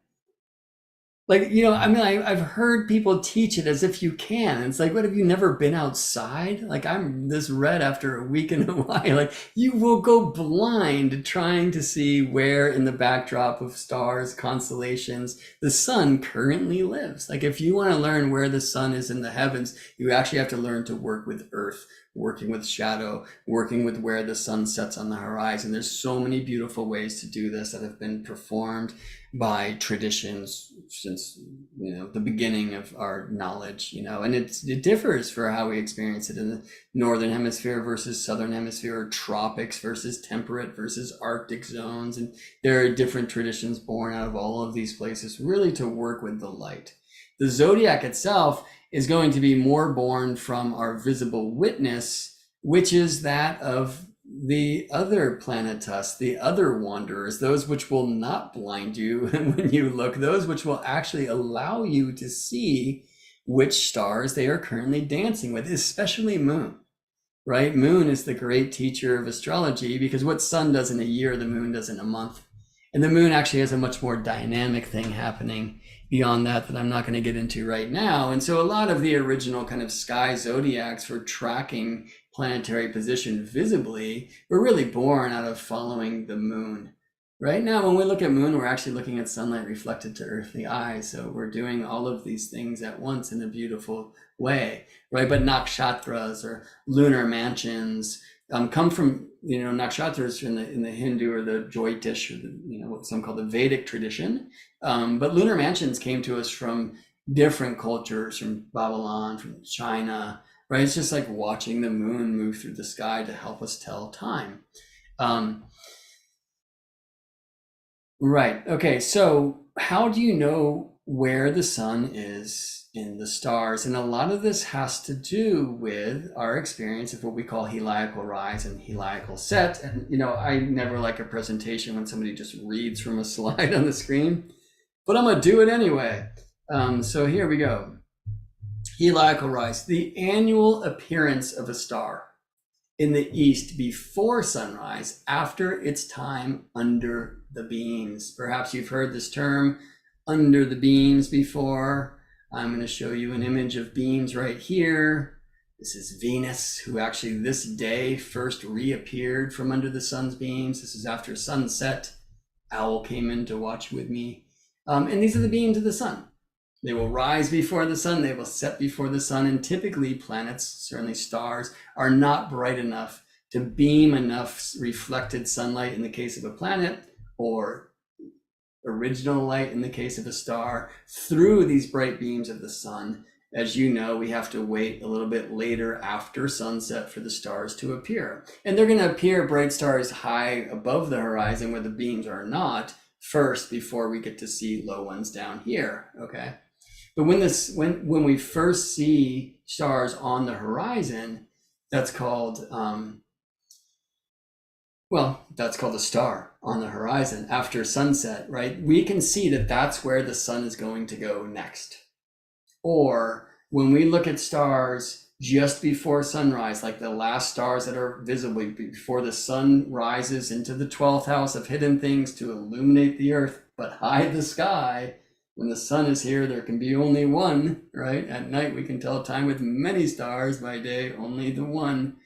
Like, you know, I mean, I've heard people teach it as if you can. It's like, what, have you never been outside? Like, I'm this red after a week in Hawaii. Like, you will go blind trying to see where in the backdrop of stars, constellations, the sun currently lives. Like, if you want to learn where the sun is in the heavens, you actually have to learn to work with Earth, working with shadow, working with where the sun sets on the horizon. There's so many beautiful ways to do this that have been performed by traditions since, you know, the beginning of our knowledge, you know, and it differs for how we experience it in the northern hemisphere versus southern hemisphere, or tropics versus temperate versus Arctic zones. And there are different traditions born out of all of these places, really to work with the light. The zodiac itself is going to be more born from our visible witness, which is that of the other planetus, the other wanderers, those which will not blind you when you look, those which will actually allow you to see which stars they are currently dancing with, especially moon, right? Moon is the great teacher of astrology, because what sun does in a year, the moon does in a month. And the moon actually has a much more dynamic thing happening beyond that I'm not going to get into right now. And so a lot of the original kind of sky zodiacs for tracking planetary position visibly, we're really born out of following the moon. Right now, when we look at moon, we're actually looking at sunlight reflected to earthly eyes. So we're doing all of these things at once in a beautiful way, right? But nakshatras or lunar mansions come from, nakshatras in the Hindu or the Jyotish, or what some call the Vedic tradition. But lunar mansions came to us from different cultures, from Babylon, from China, right? It's just like watching the moon move through the sky to help us tell time. Right. Okay. So how do you know where the sun is in the stars? And a lot of this has to do with our experience of what we call helical rise and helical set. And, I never like a presentation when somebody just reads from a slide on the screen, but I'm going to do it anyway. So here we go. Helical rise, the annual appearance of a star in the east before sunrise, after its time under the beams. Perhaps you've heard this term, under the beams, before. I'm going to show you an image of beams right here. This is Venus, who actually this day first reappeared from under the sun's beams. This is after sunset. Owl came in to watch with me. And these are the beams of the sun. They will rise before the sun, they will set before the sun, and typically planets, certainly stars, are not bright enough to beam enough reflected sunlight in the case of a planet, or original light in the case of a star, through these bright beams of the sun. As you know, we have to wait a little bit later after sunset for the stars to appear. And they're going to appear, bright stars, high above the horizon where the beams are not, first, before we get to see low ones down here, okay? But when we first see stars on the horizon, that's called that's called a star on the horizon after sunset, right? We can see that that's where the sun is going to go next. Or when we look at stars just before sunrise, like the last stars that are visible before the sun rises into the 12th house of hidden things to illuminate the earth but hide the sky. When the sun is here, there can be only one, right? At night, we can tell time with many stars. By day, only the one.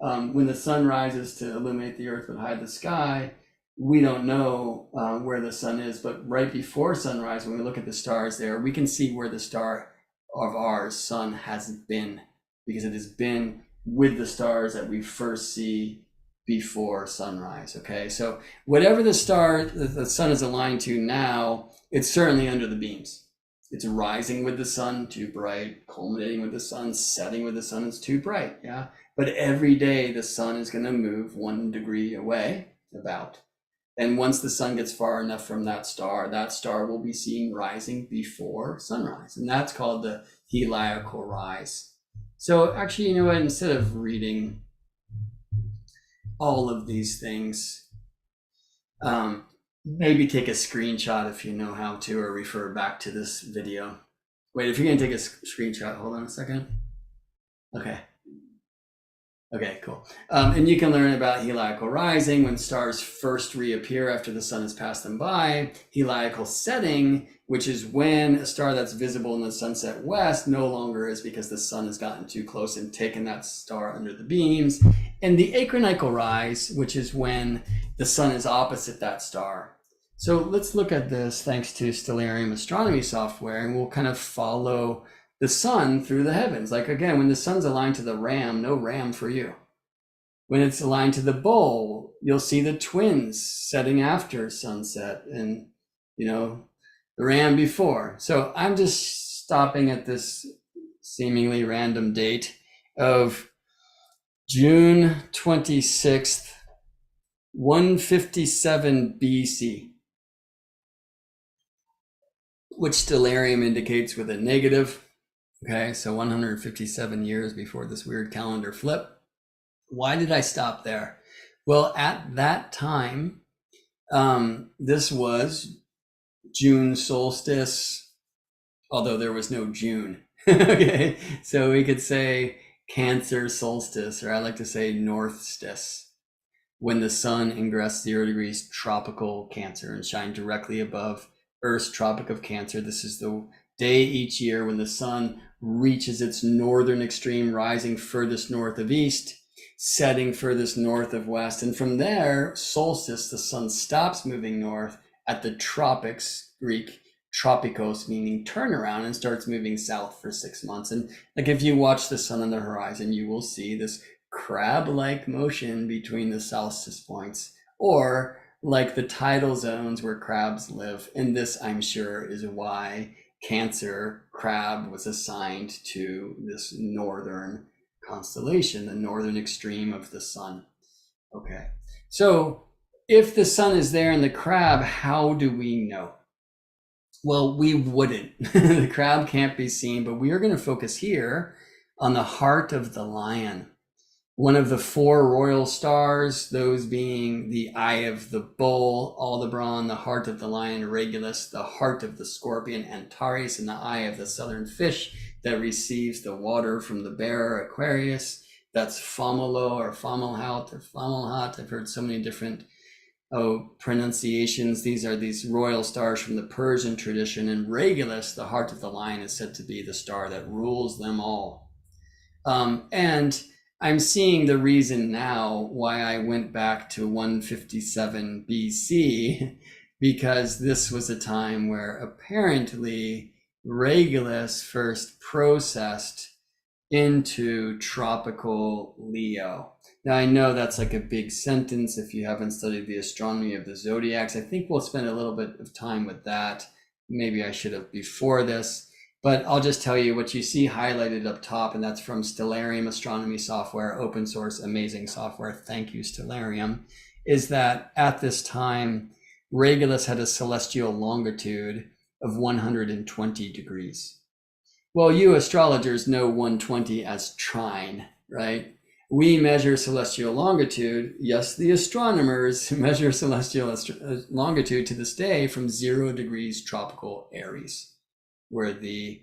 When the sun rises to illuminate the earth but hide the sky, we don't know where the sun is. But right before sunrise, when we look at the stars there, we can see where the star of ours, sun, has been, because it has been with the stars that we first see before sunrise. Okay, so whatever the star the sun is aligned to now, it's certainly under the beams. It's rising with the sun, too bright, culminating with the sun, setting with the sun, it's too bright. Yeah, but every day the sun is going to move 1 degree away, about. And once the sun gets far enough from that star will be seen rising before sunrise, and that's called the helical rise. So actually, you know what, instead of reading all of these things, maybe take a screenshot if you know how to, or refer back to this video. Wait, if you're going to take a screenshot, hold on a second. Okay, cool. And you can learn about helical rising, when stars first reappear after the sun has passed them by. Helical setting, which is when a star that's visible in the sunset west no longer is, because the sun has gotten too close and taken that star under the beams. And the equinoxial rise, which is when the sun is opposite that star. So let's look at this thanks to Stellarium astronomy software, and we'll kind of follow the sun through the heavens. Like again, when the sun's aligned to the ram, no ram for you. When it's aligned to the bull, you'll see the twins setting after sunset, and the ram before. So I'm just stopping at this seemingly random date of June 26th, 157 BC, which Stellarium indicates with a negative. Okay, so 157 years before this weird calendar flip. Why did I stop there? Well, at that time, this was June solstice, although there was no June. Okay, so we could say Cancer solstice, or I like to say Northstice, when the sun ingressed 0 degrees tropical Cancer and shined directly above Earth's Tropic of Cancer. This is the day each year when the sun reaches its northern extreme, rising furthest north of east. setting furthest north of west. And from there, solstice, the sun stops moving north at the tropics, Greek tropikos, meaning turnaround, and starts moving south for 6 months. And like if you watch the sun on the horizon, you will see this crab-like motion between the solstice points, or like the tidal zones where crabs live. And this, I'm sure, is why Cancer crab was assigned to this northern constellation, the northern extreme of the sun. Okay, so if the sun is there in the crab, how do we know? Well, we wouldn't. The crab can't be seen, but we are going to focus here on the heart of the lion. One of the 4 royal stars, those being the eye of the bull, Aldebaran, the heart of the lion, Regulus, the heart of the scorpion, Antares, and the eye of the southern fish that receives the water from the bear, Aquarius. That's Fomalhaut or Fomalhaut or Fomalhaut. I've heard so many different pronunciations. These are these royal stars from the Persian tradition, and Regulus, the heart of the lion, is said to be the star that rules them all. And I'm seeing the reason now why I went back to 157 BC, because this was a time where apparently Regulus first processed into tropical Leo. Now, I know that's like a big sentence if you haven't studied the astronomy of the zodiacs. I think we'll spend a little bit of time with that. Maybe I should have before this. But I'll just tell you what you see highlighted up top, and that's from Stellarium astronomy software, open source, amazing software. Thank you, Stellarium. Is that at this time, Regulus had a celestial longitude of 120 degrees. Well, you astrologers know 120 as trine, right? We measure celestial longitude. Yes, the astronomers measure celestial longitude to this day from 0 degrees tropical Aries, where the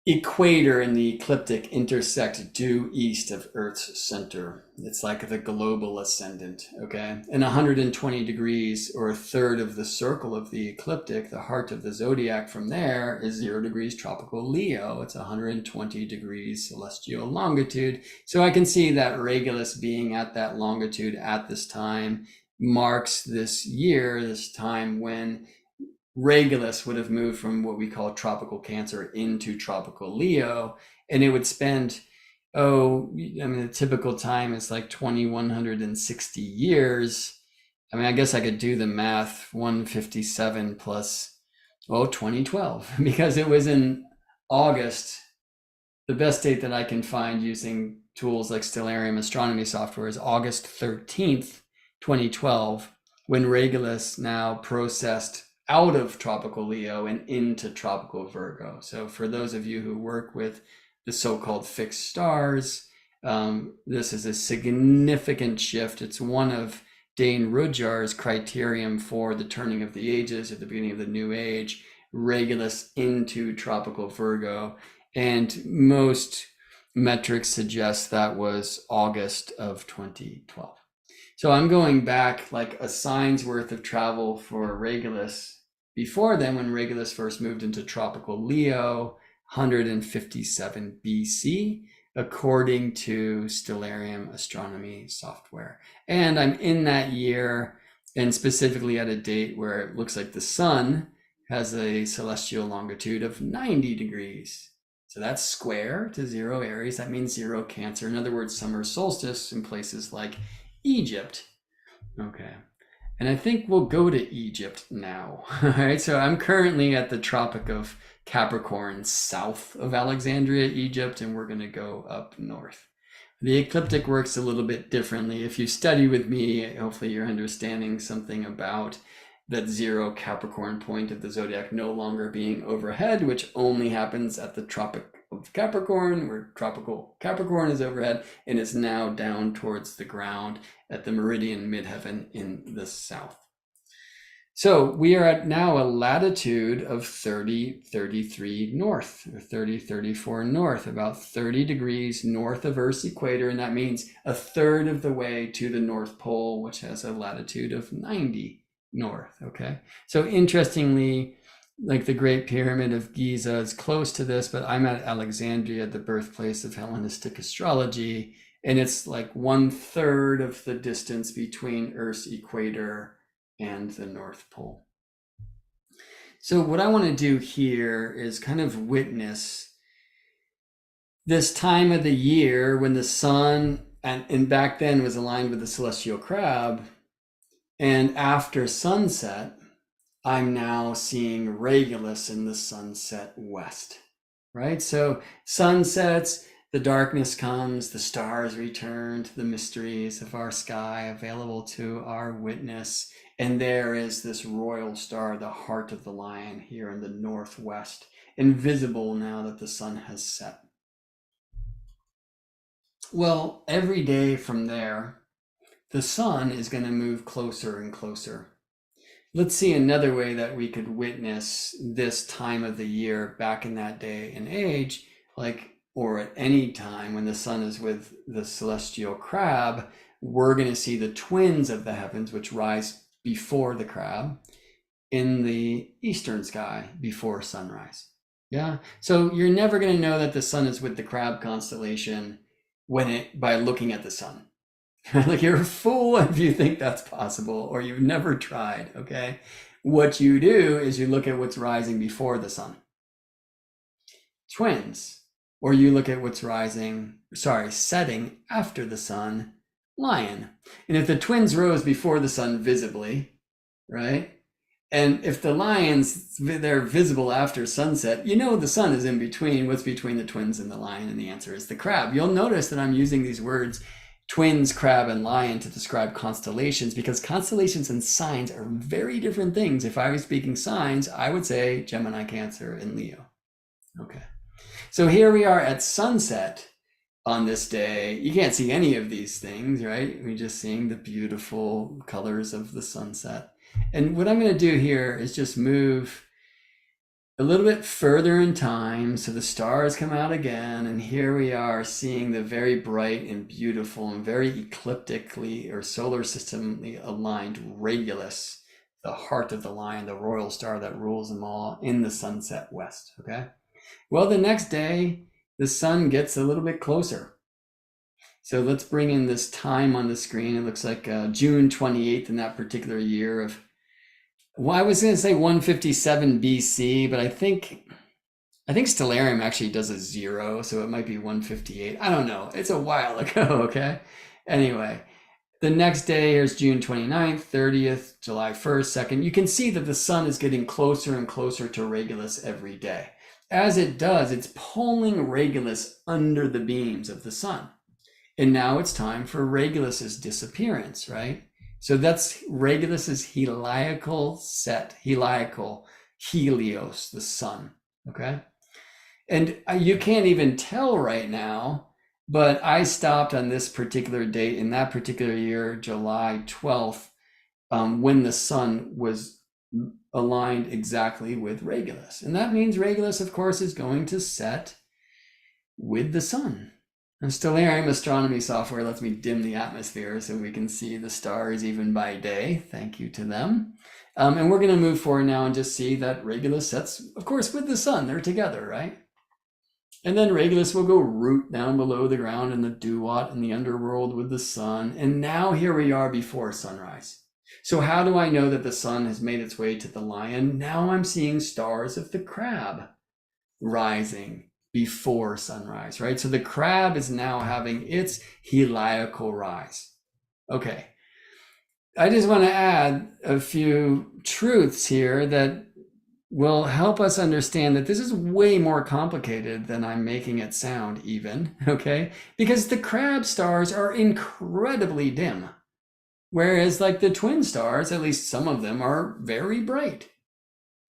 equator and the ecliptic intersect due east of Earth's center. It's like the global ascendant, okay? And 120 degrees, or a third of the circle of the ecliptic, the heart of the zodiac from there, is 0 degrees tropical Leo. It's 120 degrees celestial longitude. So I can see that Regulus being at that longitude at this time marks this year, this time when Regulus would have moved from what we call tropical Cancer into tropical Leo, and it would spend, the typical time is like 2160 years. I guess I could do the math, 157 plus, 2012, because it was in August. The best date that I can find using tools like Stellarium astronomy software is August 13th, 2012, when Regulus now processed out of tropical Leo and into tropical Virgo. So for those of you who work with the so-called fixed stars, this is a significant shift. It's one of Dane Rudhyar's criterion for the turning of the ages at the beginning of the new age, Regulus into tropical Virgo. And most metrics suggest that was August of 2012. So I'm going back like a sign's worth of travel for Regulus. Before then, when Regulus first moved into tropical Leo, 157 BC, according to Stellarium astronomy software. And I'm in that year, and specifically at a date where it looks like the sun has a celestial longitude of 90 degrees. So that's square to 0 Aries. That means 0 Cancer. In other words, summer solstice in places like Egypt. Okay. And I think we'll go to Egypt now. All right, so I'm currently at the Tropic of Capricorn, south of Alexandria, Egypt, and we're going to go up north. The ecliptic works a little bit differently. If you study with me, hopefully you're understanding something about that 0 Capricorn point of the zodiac no longer being overhead, which only happens at the Tropic of Capricorn, where tropical Capricorn is overhead and is now down towards the ground at the meridian midheaven in the south. So we are at now a latitude of 30-33 north, or 30-34 north, about 30 degrees north of Earth's equator, and that means a third of the way to the North Pole, which has a latitude of 90 north. Okay, so interestingly, like the Great Pyramid of Giza is close to this, but I'm at Alexandria, the birthplace of Hellenistic astrology, And it's like 1/3 of the distance between Earth's equator and the North Pole. So what I want to do here is kind of witness this time of the year when the sun, and back then was aligned with the celestial crab, and after sunset, I'm now seeing Regulus in the sunset west, right? So sunsets, the darkness comes, the stars return to the mysteries of our sky available to our witness. And there is this royal star, the heart of the lion, here in the northwest, invisible now that the sun has set. Well, every day from there, the sun is going to move closer and closer. Let's see another way that we could witness this time of the year back in that day and age, or at any time when the sun is with the celestial crab, we're going to see the twins of the heavens, which rise before the crab, in the eastern sky before sunrise. Yeah. So you're never going to know that the sun is with the crab constellation by looking at the sun. Like, you're a fool if you think that's possible, or you've never tried. Okay. What you do is you look at what's rising before the sun, twins, or you look at what's setting after the sun, lion. And if the twins rose before the sun visibly, right? And if the lions, they're visible after sunset, the sun is in between. What's between the twins and the lion? And the answer is the crab. You'll notice that I'm using these words, twins, crab, and lion, to describe constellations, because constellations and signs are very different things. If I was speaking signs, I would say Gemini, Cancer, and Leo. Okay. So here we are at sunset on this day. You can't see any of these things, right? We're just seeing the beautiful colors of the sunset. And what I'm going to do here is just move a little bit further in time. So the stars come out again, and here we are seeing the very bright and beautiful and very ecliptically or solar systemly aligned Regulus, the heart of the lion, the royal star that rules them all, in the sunset west. Okay. Well, the next day, the sun gets a little bit closer. So let's bring in this time on the screen. It looks like June 28th in that particular year of, well, I was going to say 157 BC, but I think Stellarium actually does a 0, so it might be 158. I don't know. It's a while ago, okay? Anyway, the next day, here's June 29th, 30th, July 1st, 2nd. You can see that the sun is getting closer and closer to Regulus every day. As it does, it's pulling Regulus under the beams of the sun. And now it's time for Regulus's disappearance, right? So that's Regulus's heliacal set, Helios, the sun, okay? And you can't even tell right now, but I stopped on this particular date in that particular year, July 12th, when the sun was aligned exactly with Regulus. And that means Regulus, of course, is going to set with the sun. And Stellarium astronomy software lets me dim the atmosphere so we can see the stars even by day. Thank you to them. And we're going to move forward now and just see that Regulus sets, of course, with the sun. They're together, right? And then Regulus will go root down below the ground in the Duat in the underworld with the sun. And now here we are before sunrise. So how do I know that the sun has made its way to the lion? Now I'm seeing stars of the crab rising before sunrise, right? So the crab is now having its helical rise. Okay. I just want to add a few truths here that will help us understand that this is way more complicated than I'm making it sound even, okay? Because the crab stars are incredibly dim, whereas like the twin stars, at least some of them, are very bright.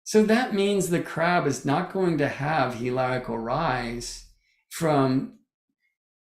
So that means the crab is not going to have helical rise from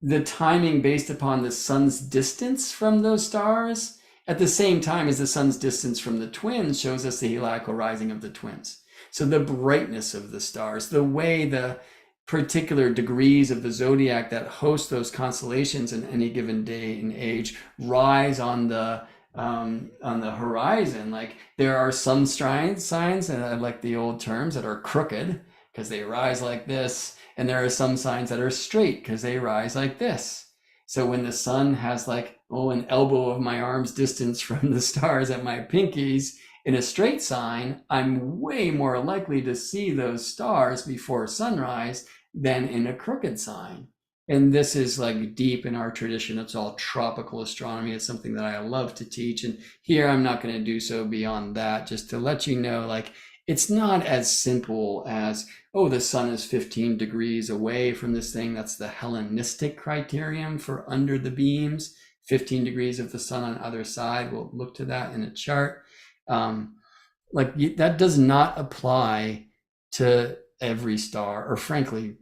the timing based upon the sun's distance from those stars at the same time as the sun's distance from the twins shows us the helical rising of the twins. So the brightness of the stars, the way the particular degrees of the zodiac that host those constellations in any given day and age rise on the horizon. Like there are some signs, and I like the old terms, that are crooked because they rise like this, and there are some signs that are straight because they rise like this. So when the sun has like, an elbow of my arm's distance from the stars at my pinkies in a straight sign, I'm way more likely to see those stars before sunrise than in a crooked sign. And this is like deep in our tradition. It's all tropical astronomy. It's something that I love to teach. And here I'm not going to do so beyond that, just to let you know, like, it's not as simple as, the sun is 15 degrees away from this thing. That's the Hellenistic criterion for under the beams. 15 degrees of the sun on either side. We'll look to that in a chart. That does not apply to every star, or frankly,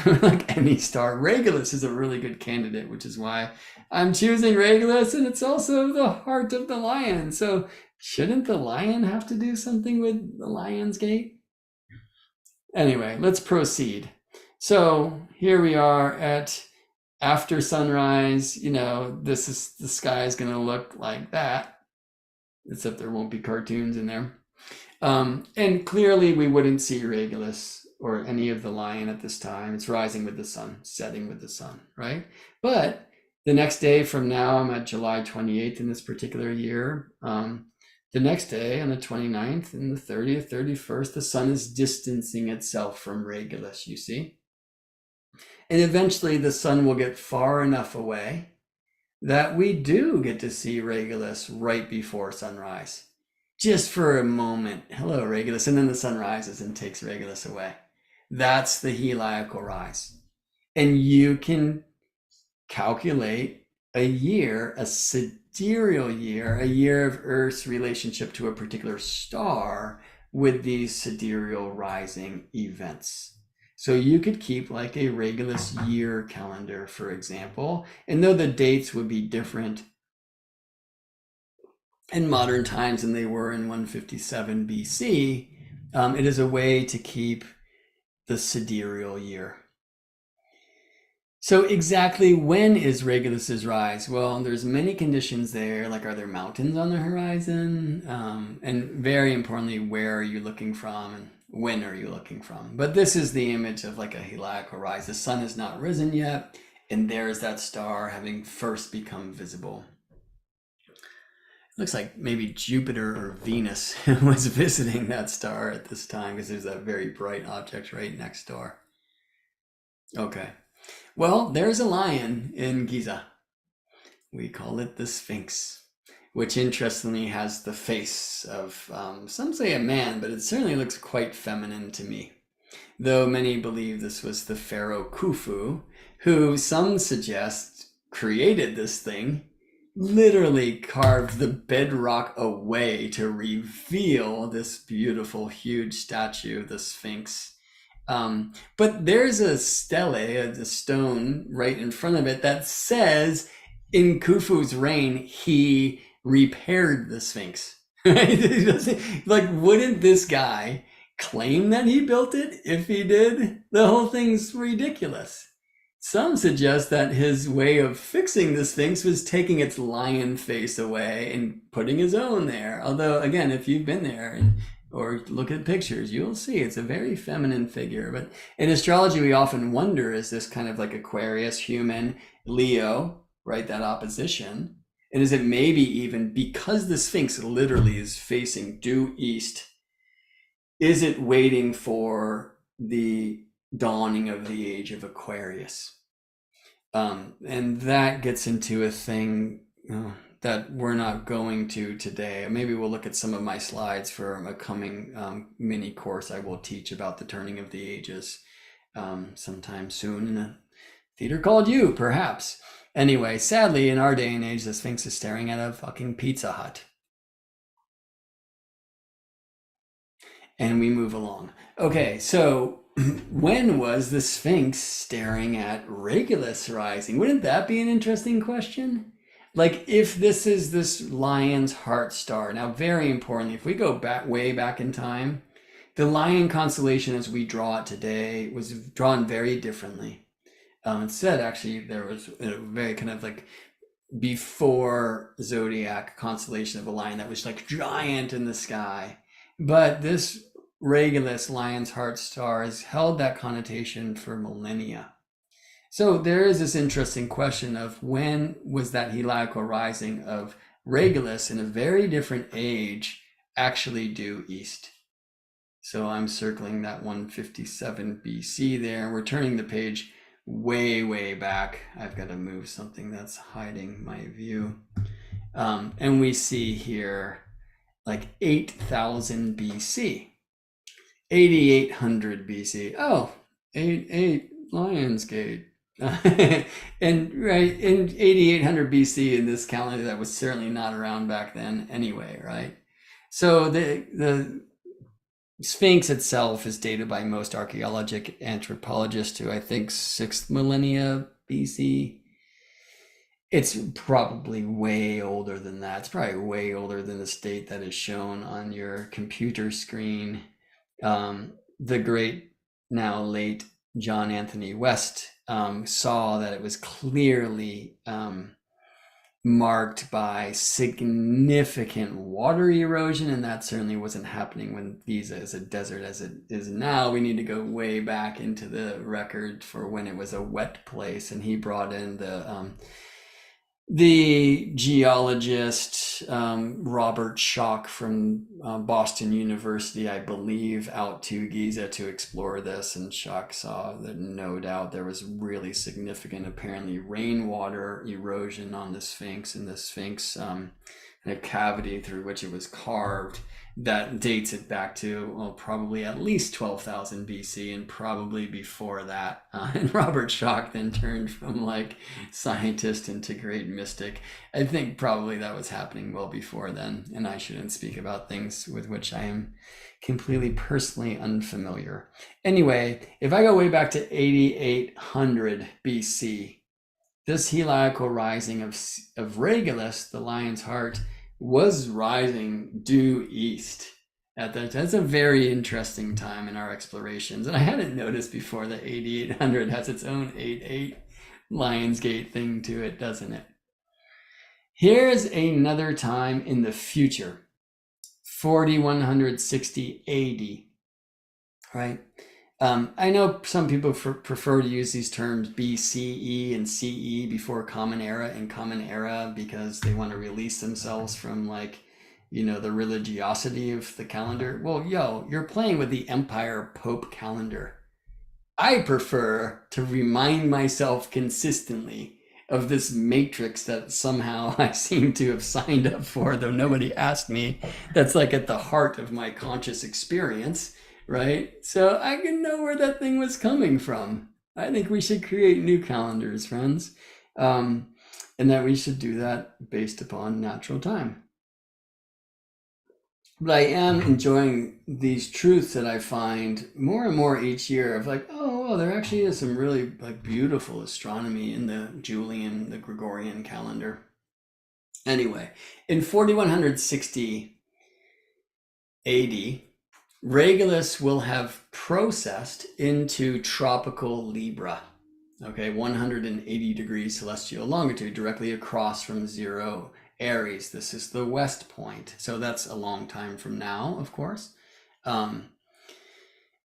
like any star. Regulus is a really good candidate, which is why I'm choosing Regulus, and it's also the heart of the lion. So shouldn't the lion have to do something with the Lion's Gate? Anyway, let's proceed. So here we are at after sunrise. The sky is going to look like that, except there won't be cartoons in there. And clearly we wouldn't see Regulus or any of the lion at this time. It's rising with the sun, setting with the sun, right? But the next day from now, I'm at July 28th in this particular year. The next day, on the 29th and the 30th, 31st, the sun is distancing itself from Regulus, you see. And eventually the sun will get far enough away that we do get to see Regulus right before sunrise. Just for a moment. Hello, Regulus. And then the sun rises and takes Regulus away. That's the heliacal rise. And you can calculate a year, a sidereal year, a year of Earth's relationship to a particular star with these sidereal rising events. So you could keep like a Regulus year calendar, for example, and though the dates would be different in modern times than they were in 157 BC, it is a way to keep the sidereal year. So exactly when is Regulus's rise? Well, there's many conditions there, like are there mountains on the horizon? And very importantly, where are you looking from and when are you looking from? But this is the image of like a heliacal rise. The sun has not risen yet, and there's that star having first become visible. It looks like maybe Jupiter or Venus was visiting that star at this time because there's that very bright object right next door. Okay. Well, there's a lion in Giza. We call it the Sphinx, which interestingly has the face of, some say a man, but it certainly looks quite feminine to me. Though many believe this was the pharaoh Khufu, who some suggest created this thing, literally carved the bedrock away to reveal this beautiful, huge statue, the Sphinx. But there's a stele, a stone right in front of it that says in Khufu's reign, he repaired the Sphinx. Like, wouldn't this guy claim that he built it if he did? The whole thing's ridiculous. Some suggest that his way of fixing the Sphinx was taking its lion face away and putting his own there. Although, again, if you've been there or look at pictures, you'll see it's a very feminine figure. But in astrology, we often wonder, is this kind of like Aquarius, human, Leo, right? That opposition. And is it maybe even because the Sphinx literally is facing due east, is it waiting for the dawning of the age of Aquarius? And that gets into a thing that we're not going to today. Maybe we'll look at some of my slides for a coming mini course I will teach about the turning of the ages sometime soon in a theater called You, perhaps. Anyway, sadly, in our day and age, the Sphinx is staring at a fucking Pizza Hut. And we move along. Okay, so when was the Sphinx staring at Regulus rising? Wouldn't that be an interesting question? Like, if this is this lion's heart star. Now, very importantly, if we go back way back in time, the lion constellation as we draw it today was drawn very differently. Instead, actually, there was a very kind of like before zodiac constellation of a lion that was like giant in the sky. But this Regulus lion's heart star has held that connotation for millennia. So there is this interesting question of when was that heliacal rising of Regulus in a very different age actually due east? So I'm circling that 157 BC there. We're turning the page way, way back. I've got to move something that's hiding my view. And we see here like 8,000 BC, 8,800 BC. Oh, 8 Lionsgate. And right in 8,800 BC in this calendar that was certainly not around back then anyway, right? So the Sphinx itself is dated by most archaeologic anthropologists to, I think, 6th millennia BC. It's probably way older than that. It's probably way older than the state that is shown on your computer screen. The great, now late John Anthony West saw that it was clearly marked by significant water erosion, and that certainly wasn't happening when Giza is a desert as it is now. We need to go way back into the record for when it was a wet place, and he brought in the geologist Robert Schoch from Boston University, I believe, out to Giza to explore this, and Schoch saw that no doubt there was really significant, apparently, rainwater erosion on the Sphinx, and the Sphinx a cavity through which it was carved that dates it back to, well, probably at least 12,000 BC and probably before that. And Robert Schoch then turned from like scientist into great mystic. I think probably that was happening well before then, and I shouldn't speak about things with which I am completely personally unfamiliar. Anyway, if I go way back to 8,800 BC, this heliacal rising of Regulus, the lion's heart, was rising due east at that time. That's a very interesting time in our explorations. And I hadn't noticed before that 8,800 has its own 8,8 Lionsgate thing to it, doesn't it? Here's another time in the future, 4160 AD, right? I know some people prefer to use these terms BCE and CE before Common Era and Common Era because they want to release themselves from like, the religiosity of the calendar. Well, you're playing with the Empire Pope calendar. I prefer to remind myself consistently of this matrix that somehow I seem to have signed up for, though nobody asked me. That's like at the heart of my conscious experience. Right? So I can know where that thing was coming from. I think we should create new calendars, friends. And that we should do that based upon natural time. But I am enjoying these truths that I find more and more each year of like, oh, well, there actually is some really like beautiful astronomy in the Julian, the Gregorian calendar. Anyway, in 4160 AD, Regulus will have processed into tropical Libra, okay, 180 degrees celestial longitude, directly across from 0 Aries. This is the west point, so that's a long time from now, of course.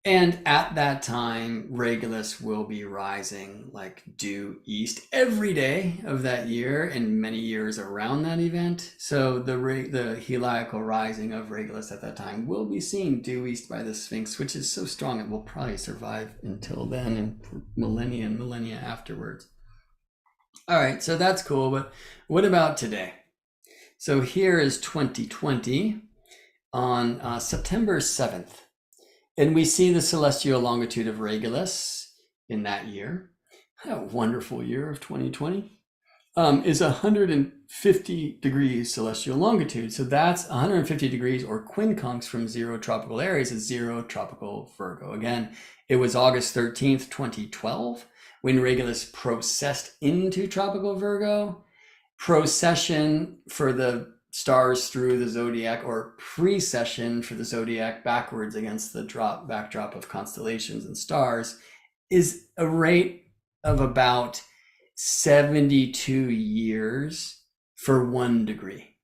And at that time, Regulus will be rising like due east every day of that year and many years around that event. So the heliacal rising of Regulus at that time will be seen due east by the Sphinx, which is so strong it will probably survive until then and millennia and millennia afterwards. All right, so that's cool, but what about today? So here is 2020 on September 7th. And we see the celestial longitude of Regulus in that year. A wonderful year of 2020 is 150 degrees celestial longitude. So that's 150 degrees or quincunx from 0 tropical Aries is 0 tropical Virgo. Again, it was August 13th, 2012 when Regulus processed into tropical Virgo. Procession for the stars through the zodiac, or precession for the zodiac backwards against the backdrop of constellations and stars, is a rate of about 72 years for 1 degree,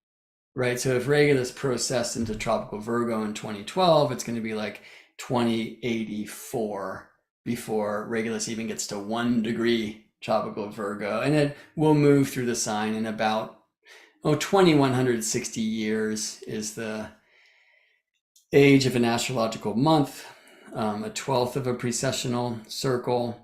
right? So if Regulus processed into tropical Virgo in 2012, it's going to be like 2084 before Regulus even gets to 1 degree tropical Virgo, and it will move through the sign in about 2160 years is the age of an astrological month, a 12th of a precessional circle,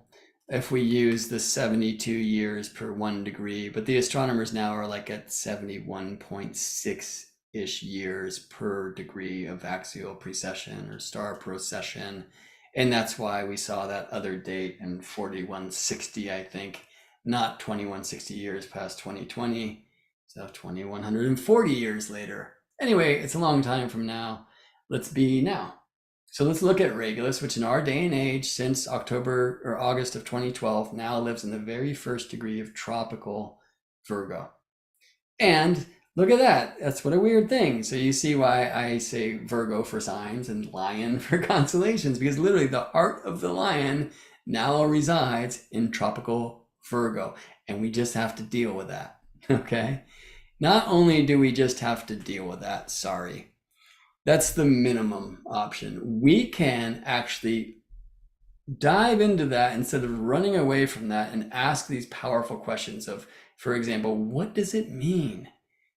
if we use the 72 years per 1 degree, but the astronomers now are like at 71.6-ish years per degree of axial precession or star procession. And that's why we saw that other date in 4160, I think, not 2160 years past 2020, so 2140 years later. Anyway, it's a long time from now. Let's be now. So let's look at Regulus, which in our day and age, since October or August of 2012, now lives in the very first degree of tropical Virgo. And look at that. That's what a weird thing. So you see why I say Virgo for signs and Lion for constellations, because literally the heart of the Lion now resides in tropical Virgo. And we just have to deal with that. Okay. Not only do we just have to deal with that, sorry. That's the minimum option. We can actually dive into that instead of running away from that and ask these powerful questions of, for example, what does it mean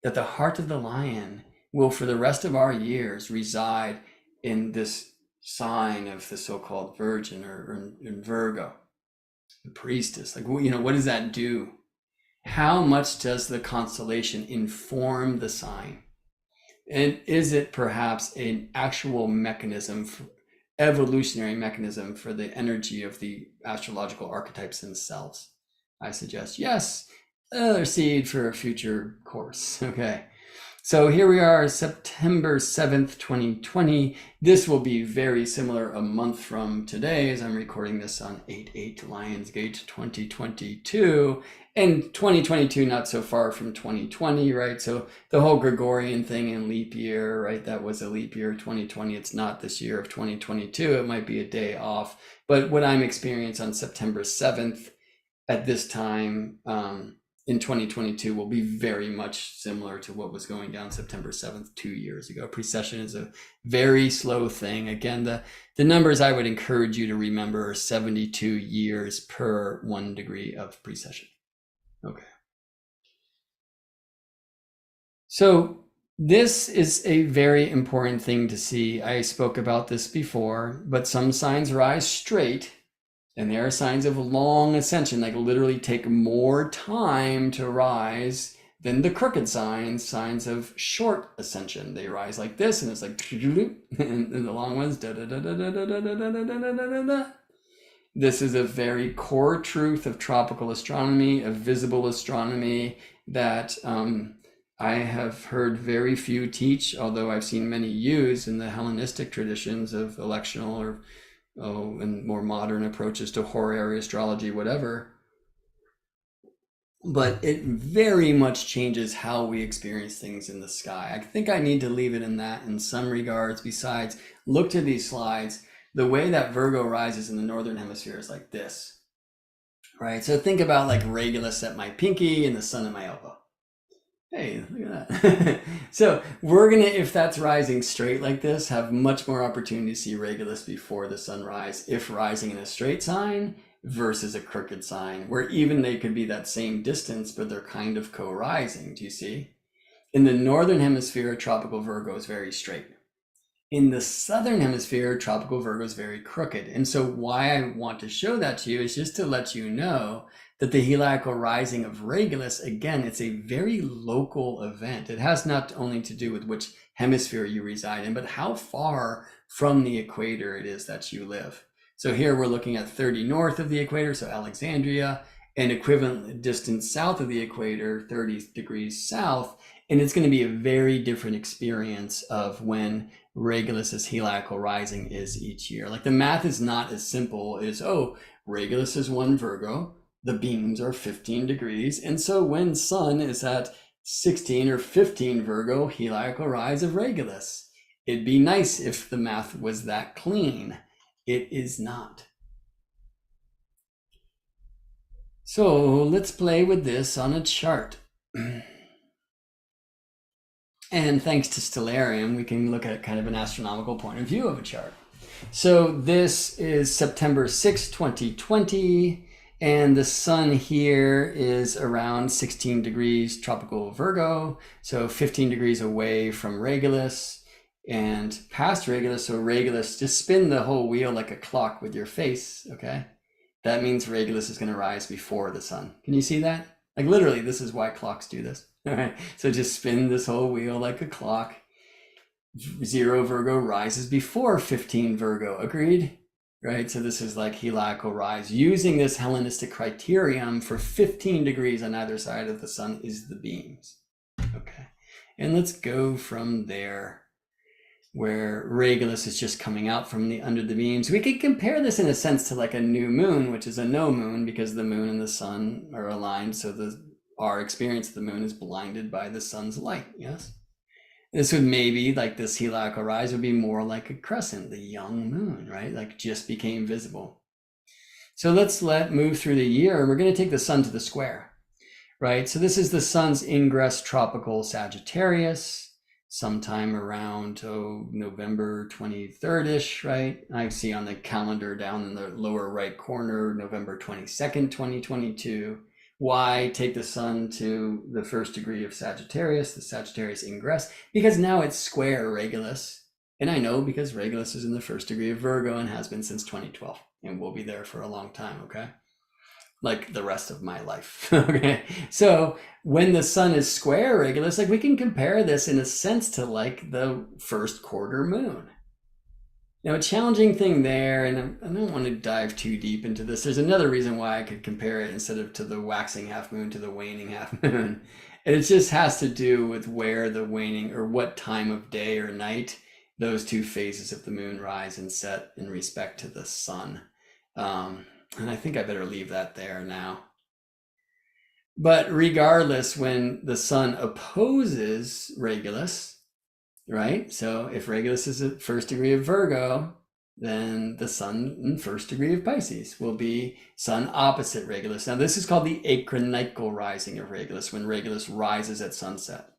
that the heart of the Lion will for the rest of our years reside in this sign of the so-called Virgin or in Virgo, the priestess? Like, what does that do? How much does the constellation inform the sign? And is it perhaps an actual mechanism, evolutionary mechanism for the energy of the astrological archetypes themselves? I suggest yes, another seed for a future course. Okay, so here we are, September 7th, 2020. This will be very similar a month from today, as I'm recording this on 8/8 Lionsgate 2022. And 2022, not so far from 2020, right? So the whole Gregorian thing in leap year, right? That was a leap year, 2020. It's not this year of 2022. It might be a day off. But what I'm experiencing on September 7th at this time in 2022 will be very much similar to what was going down September 7th 2 years ago. Precession is a very slow thing. Again, the numbers I would encourage you to remember are 72 years per 1 degree of precession. Okay. So this is a very important thing to see. I spoke about this before, but some signs rise straight, and there are signs of long ascension, like literally take more time to rise than the crooked signs of short ascension. They rise like this, and it's like, and the long ones, da da da da da da da da da da da da. This is a very core truth of tropical astronomy, of visible astronomy that I have heard very few teach, although I've seen many use in the Hellenistic traditions of electional or and more modern approaches to horary astrology, whatever. But it very much changes how we experience things in the sky. I think I need to leave it in that in some regards. Besides, look to these slides. The way that Virgo rises in the northern hemisphere is like this, right? So think about like Regulus at my pinky and the sun at my elbow. Hey, look at that. So we're gonna, if that's rising straight like this, have much more opportunity to see Regulus before the sunrise if rising in a straight sign versus a crooked sign, where even they could be that same distance, but they're kind of co-rising. Do you see? In the northern hemisphere, tropical Virgo is very straight. In the southern hemisphere, tropical Virgo is very crooked. And so why I want to show that to you is just to let you know that the helical rising of Regulus, again, it's a very local event. It has not only to do with which hemisphere you reside in, but how far from the equator it is that you live. So here we're looking at 30 north of the equator, so Alexandria, and equivalent distance south of the equator, 30 degrees south. And it's going to be a very different experience of when Regulus's helical rising is each year. Like the math is not as simple as, oh, Regulus is 1 Virgo, the beams are 15 degrees. And so when sun is at 16 or 15 Virgo, helical rise of Regulus. It'd be nice if the math was that clean. It is not. So let's play with this on a chart. And thanks to Stellarium, we can look at kind of an astronomical point of view of a chart. So this is September 6, 2020. And the sun here is around 16 degrees tropical Virgo, so 15 degrees away from Regulus and past Regulus. So Regulus, just spin the whole wheel like a clock with your face, okay? That means Regulus is going to rise before the sun. Can you see that? Like literally, this is why clocks do this. All right, so just spin this whole wheel like a clock. 0 Virgo rises before 15 Virgo, agreed? Right, so this is like helical rise. Using this Hellenistic criterion for 15 degrees on either side of the sun is the beams. Okay, and let's go from there, where Regulus is just coming out from under the beams. We could compare this in a sense to like a new moon, which is a no moon because the moon and the sun are aligned. So our experience of the moon is blinded by the sun's light, yes? This would maybe, like this helical rise would be more like a crescent, the young moon, right? Like just became visible. So let's move through the year. We're going to take the sun to the square, right? So this is the sun's ingress tropical Sagittarius, sometime around November 23rd-ish, right? I see on the calendar down in the lower right corner, November 22nd, 2022. Why take the sun to the first degree of Sagittarius, the Sagittarius ingress? Because now it's square Regulus. And I know because Regulus is in the first degree of Virgo and has been since 2012 and will be there for a long time, okay? Like the rest of my life, okay? So when the sun is square Regulus, like we can compare this in a sense to like the first quarter moon. Now, a challenging thing there, and I don't want to dive too deep into this. There's another reason why I could compare it instead of to the waxing half moon to the waning half moon. And it just has to do with where the waning or what time of day or night those two phases of the moon rise and set in respect to the sun. And I think I better leave that there now. But regardless, when the sun opposes Regulus, right? So if Regulus is at first degree of Virgo, then the sun in first degree of Pisces will be sun opposite Regulus. Now this is called the Equinoxes rising of Regulus, when Regulus rises at sunset,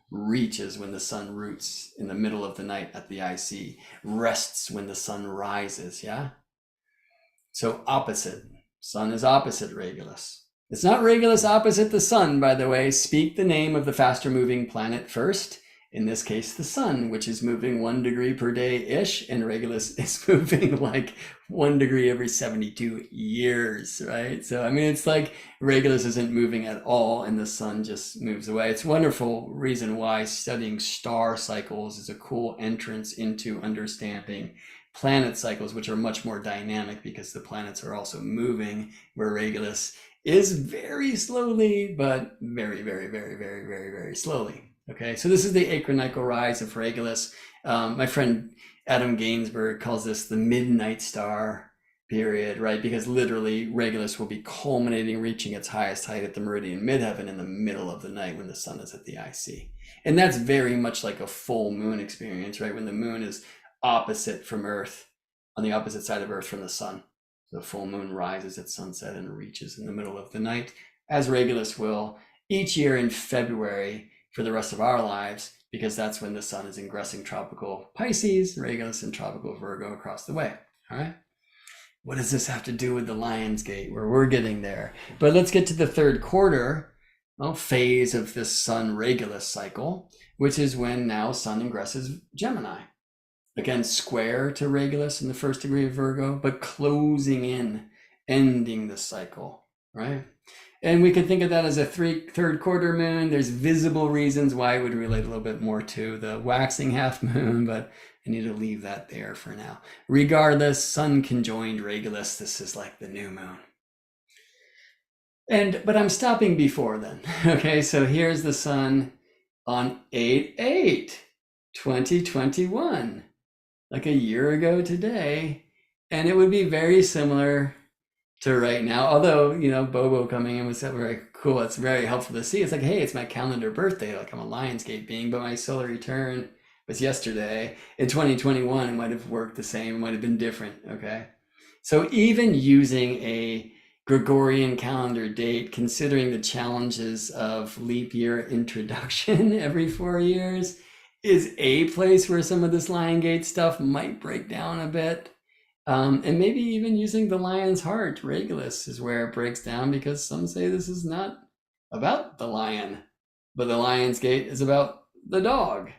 reaches when the sun roots in the middle of the night at the IC, rests when the sun rises, yeah? So opposite, sun is opposite Regulus. It's not Regulus opposite the sun, by the way. Speak the name of the faster moving planet first. In this case, the sun, which is moving 1 degree per day-ish, and Regulus is moving like 1 degree every 72 years, right? So, I mean, it's like Regulus isn't moving at all, and the sun just moves away. It's a wonderful reason why studying star cycles is a cool entrance into understanding planet cycles, which are much more dynamic because the planets are also moving, where Regulus is very slowly, but very, very, very, very, very, very slowly. Okay, so this is the Equinoxal rise of Regulus. My friend Adam Gainsbourg calls this the midnight star period, right? Because literally Regulus will be culminating, reaching its highest height at the meridian midheaven in the middle of the night when the sun is at the IC. And that's very much like a full moon experience, right? When the moon is opposite from Earth, on the opposite side of Earth from the sun. The full moon rises at sunset and reaches in the middle of the night, as Regulus will each year in February for the rest of our lives, because that's when the sun is ingressing tropical Pisces, Regulus, and tropical Virgo across the way. All right. What does this have to do with the Lion's Gate, where we're getting there? But let's get to the third quarter phase of this sun Regulus cycle, which is when now sun ingresses Gemini. Again, square to Regulus in the first degree of Virgo, but closing in, ending the cycle, right? And we could think of that as a third quarter moon. There's visible reasons why it would relate a little bit more to the waxing half moon, but I need to leave that there for now. Regardless, sun conjoined Regulus. This is like the new moon. But I'm stopping before then. Okay, so here's the sun on 8/8/2021, like a year ago today. And it would be very similar to right now, although, you know, Bobo coming in was very cool. It's very helpful to see. It's like, hey, it's my calendar birthday. Like I'm a Lionsgate being, but my solar return was yesterday. In 2021, it might have worked the same. It might have been different, okay? So even using a Gregorian calendar date, considering the challenges of leap year introduction every 4 years, is a place where some of this Lionsgate stuff might break down a bit. And maybe even using the lion's heart, Regulus, is where it breaks down, because some say this is not about the lion, but the lion's gate is about the dog.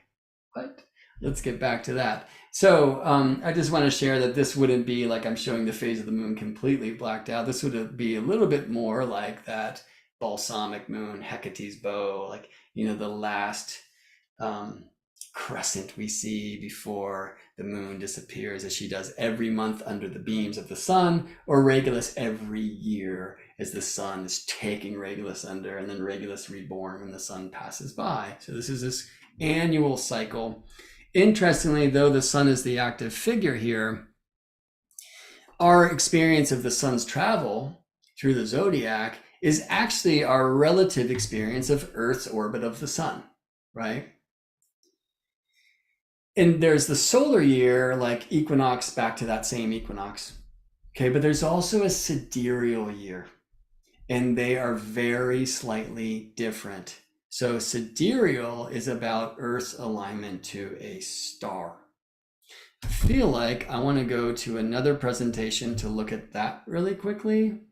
But let's get back to that. So I just want to share that this wouldn't be like I'm showing the phase of the moon completely blacked out. This would be a little bit more like that balsamic moon, Hecate's bow, like, the last crescent we see before the moon disappears, as she does every month under the beams of the sun, or Regulus every year as the sun is taking Regulus under, and then Regulus reborn when the sun passes by. So this is this annual cycle. Interestingly, though the sun is the active figure here, our experience of the sun's travel through the zodiac is actually our relative experience of Earth's orbit of the sun, right? And there's the solar year, like equinox back to that same equinox. Okay, but there's also a sidereal year, and they are very slightly different. So sidereal is about Earth's alignment to a star. I feel like I want to go to another presentation to look at that really quickly.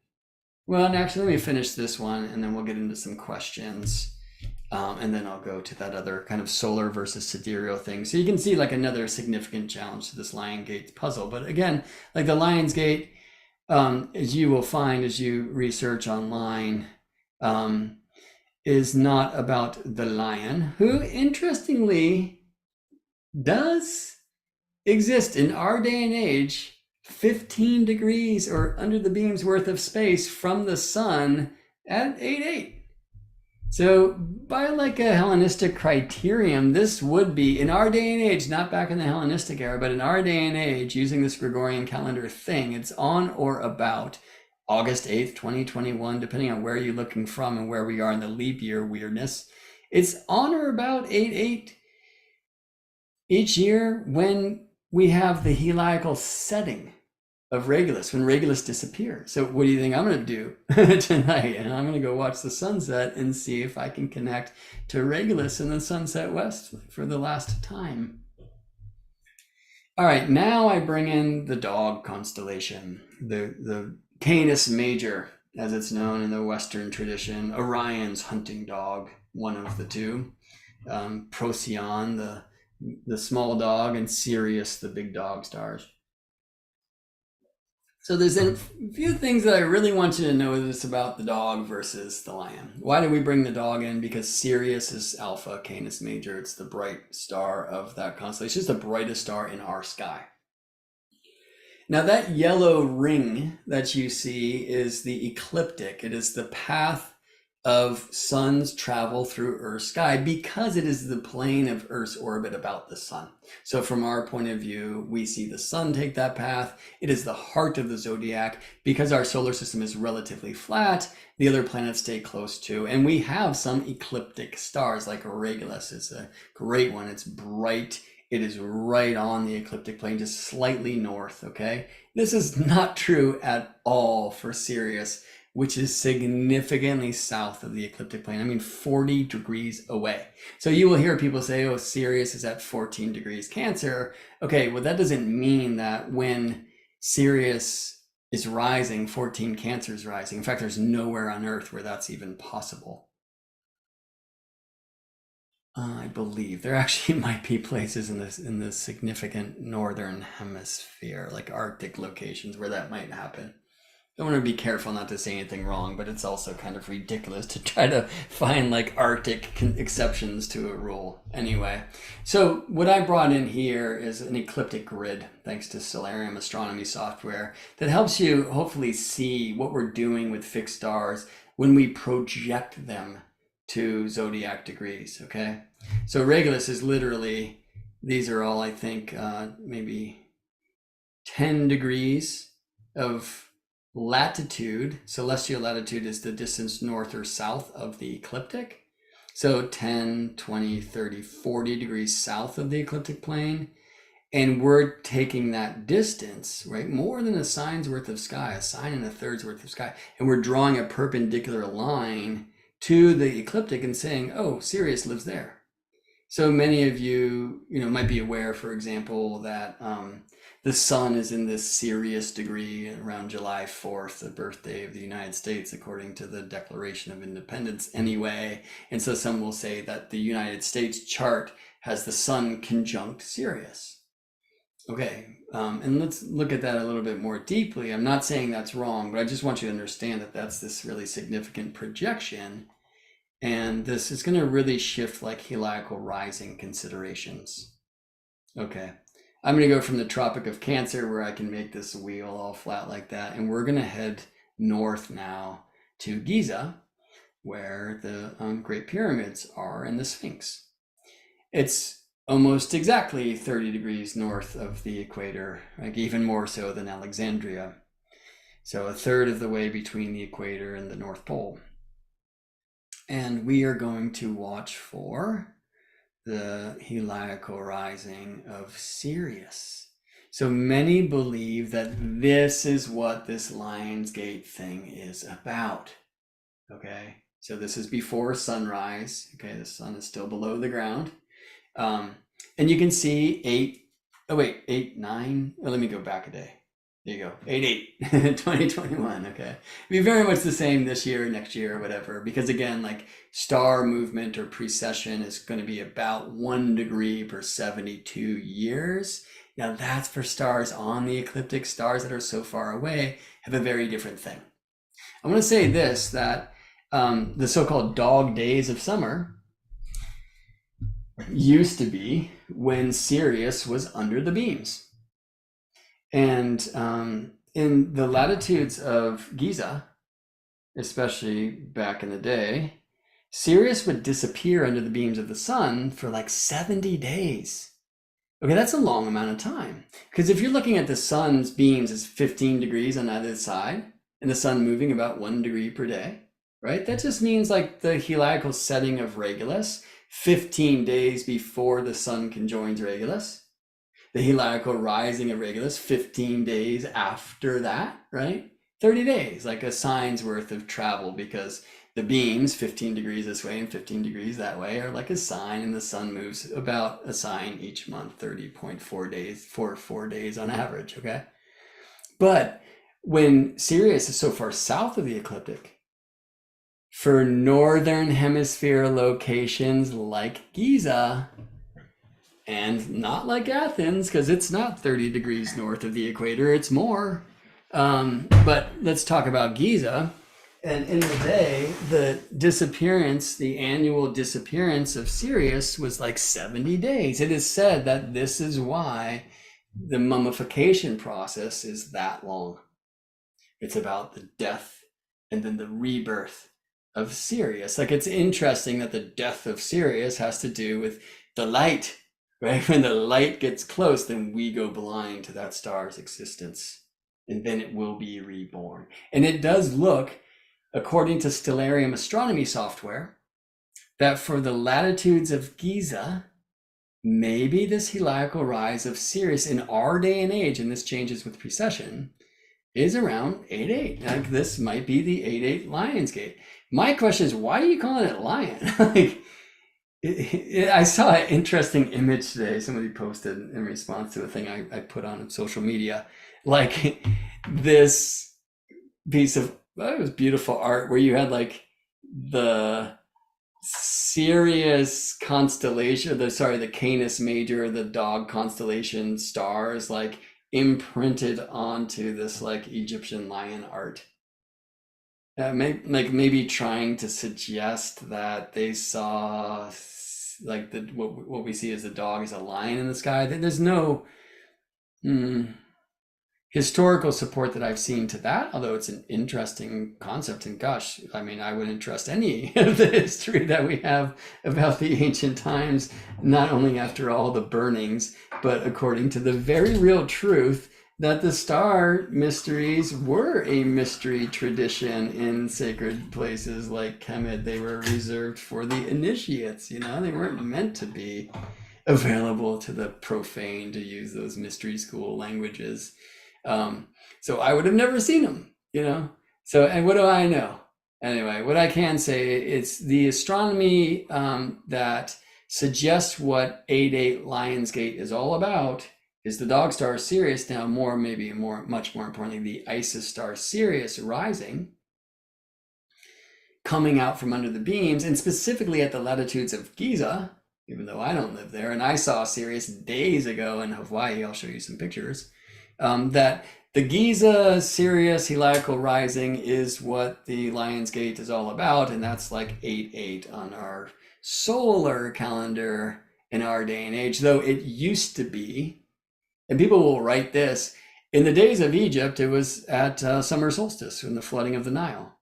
Well, and actually, let me finish this one, and then we'll get into some questions. And then I'll go to that other kind of solar versus sidereal thing. So you can see like another significant challenge to this Lion Gate puzzle. But again, like the Lion's Gate, as you will find as you research online, is not about the lion, who interestingly does exist in our day and age, 15 degrees or under the beam's worth of space from the sun at 8/8. So by like a Hellenistic criterion, this would be in our day and age, not back in the Hellenistic era, but in our day and age, using this Gregorian calendar thing, it's on or about August 8th, 2021, depending on where you're looking from and where we are in the leap year weirdness. It's on or about 8/8 each year when we have the heliacal setting of Regulus, when Regulus disappears. So what do you think I'm going to do tonight? And I'm going to go watch the sunset and see if I can connect to Regulus in the sunset west for the last time. All right, now I bring in the dog constellation, the Canis Major, as it's known in the Western tradition, Orion's hunting dog, one of the two, Procyon, the small dog, and Sirius, the big dog stars. So there's a few things that I really want you to know this about the dog versus the lion. Why did we bring the dog in? Because Sirius is Alpha Canis Major. It's the bright star of that constellation. It's the brightest star in our sky. Now that yellow ring that you see is the ecliptic. It is the path of sun's travel through Earth's sky because it is the plane of Earth's orbit about the sun. So from our point of view, we see the sun take that path. It is the heart of the zodiac. Because our solar system is relatively flat, the other planets stay close to, and we have some ecliptic stars like Regulus. It's a great one. It's bright. It is right on the ecliptic plane, just slightly north, okay? This is not true at all for Sirius, which is significantly south of the ecliptic plane. I mean, 40 degrees away. So you will hear people say, oh, Sirius is at 14 degrees Cancer. Okay, well, that doesn't mean that when Sirius is rising, 14 Cancer is rising. In fact, there's nowhere on Earth where that's even possible. I believe there actually might be places in the significant northern hemisphere, like Arctic locations, where that might happen. I want to be careful not to say anything wrong, but it's also kind of ridiculous to try to find like Arctic exceptions to a rule. Anyway, so what I brought in here is an ecliptic grid, thanks to Solarium astronomy software, that helps you hopefully see what we're doing with fixed stars when we project them to zodiac degrees, okay? So Regulus is literally, these are all, I think, maybe 10 degrees of latitude. Celestial latitude is the distance north or south of the ecliptic. So 10, 20, 30, 40 degrees south of the ecliptic plane. And we're taking that distance, right? More than a sign's worth of sky, a sign and a third's worth of sky. And we're drawing a perpendicular line to the ecliptic and saying, oh, Sirius lives there. So many of you, might be aware, for example, that the sun is in this Sirius degree around July 4th, the birthday of the United States, according to the Declaration of Independence anyway. And so some will say that the United States chart has the sun conjunct Sirius. Okay, and let's look at that a little bit more deeply. I'm not saying that's wrong, but I just want you to understand that that's this really significant projection. And this is going to really shift like helical rising considerations. Okay, I'm going to go from the Tropic of Cancer, where I can make this wheel all flat like that, and we're going to head north now to Giza, where the Great Pyramids are and the Sphinx. It's almost exactly 30 degrees north of the equator, like even more so than Alexandria. So a third of the way between the equator and the North Pole. And we are going to watch for the Helical Rising of Sirius. So many believe that this is what this Lion's Gate thing is about. Okay, so this is before sunrise. Okay, the sun is still below the ground. And you can see 8, 9. Oh, let me go back a day. There you go, 8/8, 2021. Okay, it'll be very much the same this year, next year, or whatever. Because again, like star movement or precession is going to be about 1 degree per 72 years. Now that's for stars on the ecliptic. Stars that are so far away have a very different thing. I want to say this, that the so-called dog days of summer used to be when Sirius was under the beams. And in the latitudes of Giza, especially back in the day, Sirius would disappear under the beams of the sun for like 70 days. Okay, that's a long amount of time. Because if you're looking at the sun's beams as 15 degrees on either side, and the sun moving about 1 degree per day, right? That just means like the helical setting of Regulus, 15 days before the sun conjoins Regulus. The helical rising of Regulus, 15 days after that, right? 30 days, like a sign's worth of travel, because the beams, 15 degrees this way and 15 degrees that way, are like a sign, and the sun moves about a sign each month, 30.4 days, 4 days on average, okay? But when Sirius is so far south of the ecliptic, for northern hemisphere locations like Giza, and not like Athens, because it's not 30 degrees north of the equator, it's more. But let's talk about Giza. And in the day, the disappearance, the annual disappearance of Sirius was like 70 days. It is said that this is why the mummification process is that long. It's about the death and then the rebirth of Sirius. Like, it's interesting that the death of Sirius has to do with the light. Right? When the light gets close, then we go blind to that star's existence, and then it will be reborn. And it does look, according to Stellarium astronomy software, that for the latitudes of Giza, maybe this helical rise of Sirius in our day and age, and this changes with precession, is around 8/8. Like, this might be the 8/8 Lion's Gate. My question is, why are you calling it lion? Like, I saw an interesting image today. Somebody posted in response to a thing I put on social media, like this piece of, it was beautiful art where you had like the Sirius constellation, the Canis Major, the dog constellation stars, like imprinted onto this like Egyptian lion art. Maybe trying to suggest that they saw like what we see as the dog is a lion in the sky. There's no historical support that I've seen to that, although it's an interesting concept. And gosh, I mean, I wouldn't trust any of the history that we have about the ancient times, not only after all the burnings, but according to the very real truth that the star mysteries were a mystery tradition in sacred places like Kemet. They were reserved for the initiates, they weren't meant to be available to the profane, to use those mystery school languages. So I would have never seen them, So, and what do I know? Anyway, what I can say, it's the astronomy that suggests what 8/8 Lionsgate is all about is the dog star Sirius, now much more importantly, the Isis star Sirius rising, coming out from under the beams, and specifically at the latitudes of Giza, even though I don't live there, and I saw Sirius days ago in Hawaii. I'll show you some pictures. That the Giza Sirius Helical Rising is what the Lion's Gate is all about, and that's like 8/8 on our solar calendar in our day and age, though it used to be, and people will write this, in the days of Egypt, it was at summer solstice in the flooding of the Nile.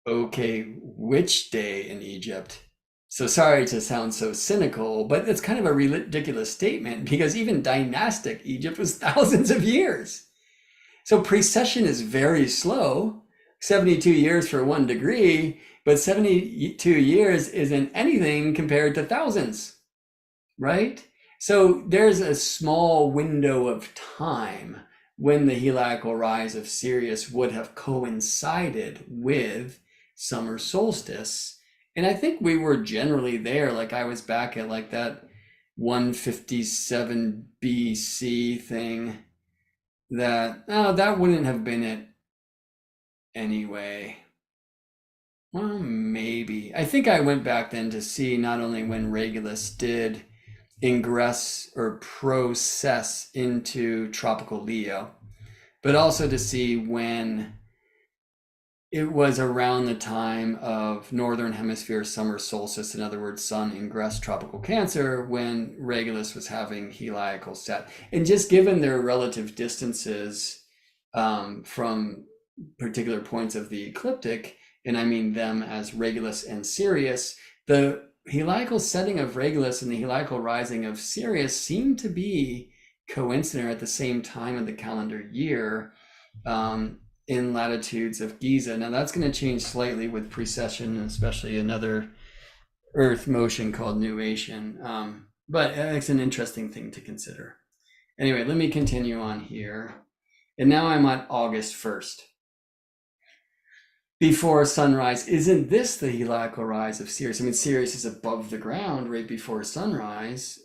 Okay, which day in Egypt? So sorry to sound so cynical, but it's kind of a ridiculous statement because even dynastic Egypt was thousands of years. So precession is very slow, 72 years for 1 degree, but 72 years isn't anything compared to thousands, right? So there's a small window of time when the heliacal rise of Sirius would have coincided with summer solstice. And I think we were generally there. Like I was back at like that 157 BC thing that wouldn't have been it anyway. Well, maybe. I think I went back then to see not only when Regulus did ingress or process into tropical Leo, but also to see when it was around the time of Northern Hemisphere summer solstice, in other words, Sun ingress tropical Cancer, when Regulus was having heliacal set. And just given their relative distances from particular points of the ecliptic, and I mean them as Regulus and Sirius, the heliacal setting of Regulus and the heliacal rising of Sirius seem to be coincident at the same time of the calendar year. In latitudes of Giza. Now that's going to change slightly with precession, especially another Earth motion called nuvation. But it's an interesting thing to consider. Anyway, let me continue on here. And now I'm on August 1st. Before sunrise, isn't this the heliacal rise of Sirius? I mean, Sirius is above the ground right before sunrise.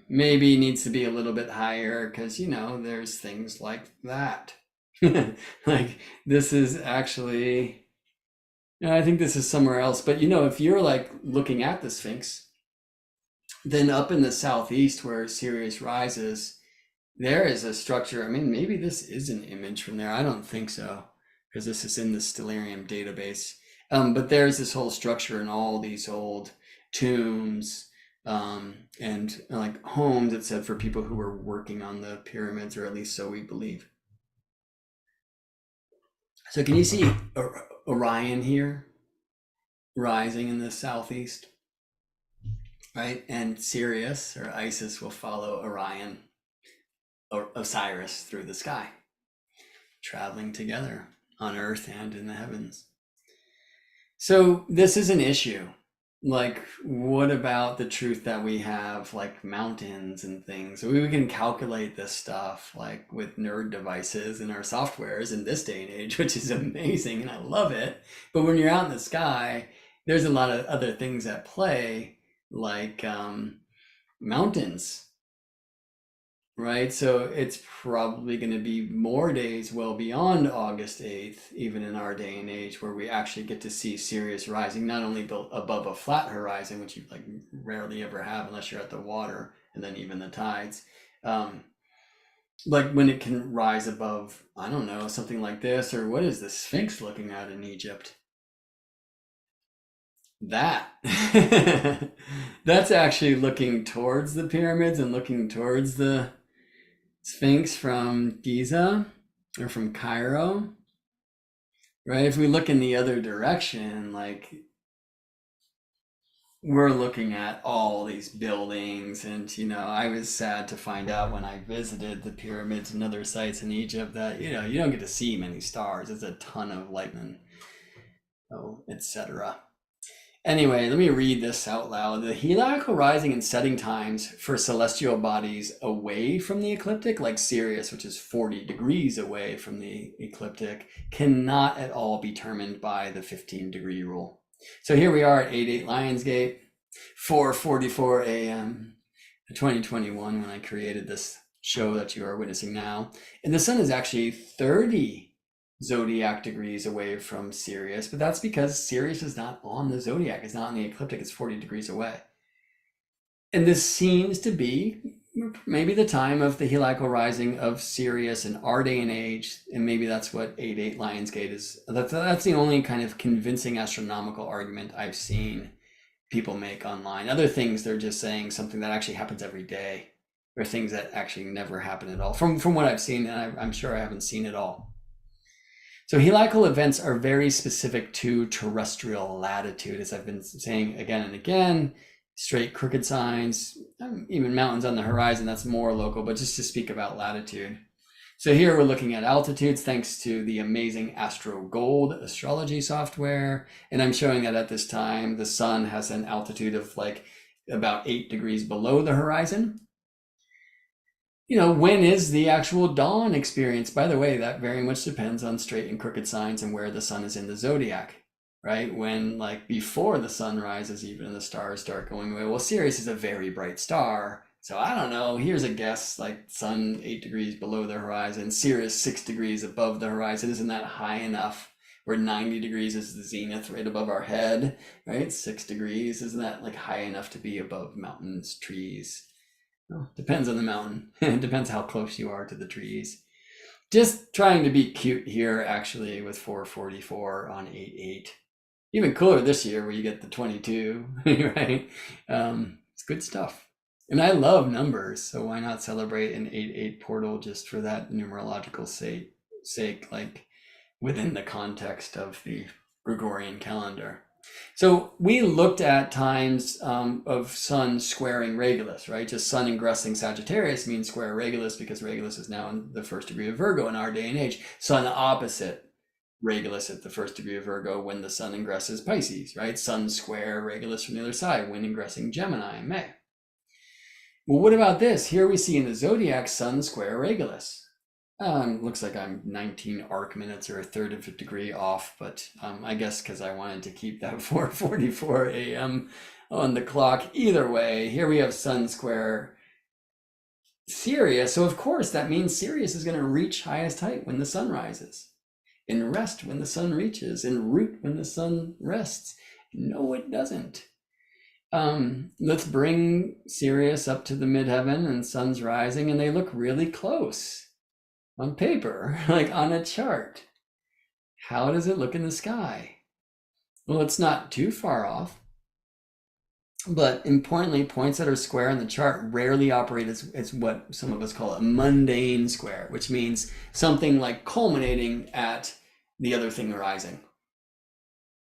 Maybe needs to be a little bit higher because, there's things like that. Like this is actually, I think this is somewhere else, but if you're like looking at the Sphinx, then up in the southeast where Sirius rises, there is a structure. I mean, maybe this is an image from there. I don't think so because this is in the Stellarium database. But there's this whole structure in all these old tombs and like homes, it said, for people who were working on the pyramids, or at least so we believe. So can you see Orion here rising in the southeast, right? And Sirius or Isis will follow Orion or Osiris through the sky, traveling together on Earth and in the heavens. So this is an issue. Like, what about the truth that we have like mountains and things? We can calculate this stuff like with nerd devices and our softwares in this day and age, which is amazing and I love it. But when you're out in the sky, there's a lot of other things at play, like mountains, right? So it's probably going to be more days well beyond August 8th, even in our day and age, where we actually get to see Sirius rising, not only above a flat horizon, which you like rarely ever have unless you're at the water, and then even the tides. Like when it can rise above, I don't know, something like this, or what is the Sphinx looking at in Egypt? That. That's actually looking towards the pyramids and looking towards the Sphinx from Giza or from Cairo, right? If we look in the other direction, like we're looking at all these buildings, and I was sad to find out when I visited the pyramids and other sites in Egypt that you don't get to see many stars. It's a ton of lightning, etc. Anyway, let me read this out loud. The heliacal rising and setting times for celestial bodies away from the ecliptic, like Sirius, which is 40 degrees away from the ecliptic, cannot at all be determined by the 15-degree rule. So here we are at 8/8 Lionsgate, 4:44 a.m. 2021 when I created this show that you are witnessing now. And the sun is actually 30 zodiac degrees away from Sirius, but that's because Sirius is not on the zodiac. It's not on the ecliptic. It's 40 degrees away. And this seems to be maybe the time of the helical rising of Sirius in our day and age, and maybe that's what 88 Lionsgate is. That's the only kind of convincing astronomical argument I've seen people make online. Other things, they're just saying something that actually happens every day, or things that actually never happen at all. From what I've seen, and I'm sure I haven't seen it all. So helical events are very specific to terrestrial latitude, as I've been saying again and again. Straight crooked signs, even mountains on the horizon, that's more local, but just to speak about latitude. So here we're looking at altitudes thanks to the amazing Astro Gold astrology software. And I'm showing that at this time, the sun has an altitude of like about 8 degrees below the horizon. You know, when is the actual dawn experience? By the way, that very much depends on straight and crooked signs and where the sun is in the zodiac. Right? When like before the sun rises, even the stars start going away. Well, Sirius is a very bright star. So I don't know, here's a guess, like sun 8 degrees below the horizon, Sirius 6 degrees above the horizon. Isn't that high enough? Where 90 degrees is the zenith right above our head, right? 6 degrees, isn't that like high enough to be above mountains, trees? Well, depends on the mountain. It depends how close you are to the trees. Just trying to be cute here, actually, with 444 on 88. Even cooler this year where you get the 22, right? It's good stuff. And I love numbers, so why not celebrate an 8-8 portal just for that numerological sake, like within the context of the Gregorian calendar. So we looked at times of sun squaring Regulus, right? Just sun ingressing Sagittarius means square Regulus because Regulus is now in the first degree of Virgo in our day and age. Sun opposite Regulus at the first degree of Virgo when the sun ingresses Pisces, right? Sun square Regulus from the other side when ingressing Gemini in May. Well, what about this? Here we see in the zodiac sun square Regulus. Looks like I'm 19 arc minutes or a third of a degree off, but I guess because I wanted to keep that 4:44 a.m. on the clock. Either way, here we have sun square Sirius. So of course that means Sirius is going to reach highest height when the sun rises, and rest when the sun reaches, and root when the sun rests. No, it doesn't. Let's bring Sirius up to the midheaven and sun's rising, and they look really close on paper, like on a chart. How does it look in the sky? Well, it's not too far off, but importantly, points that are square on the chart rarely operate as what some of us call a mundane square, which means something like culminating at the other thing rising,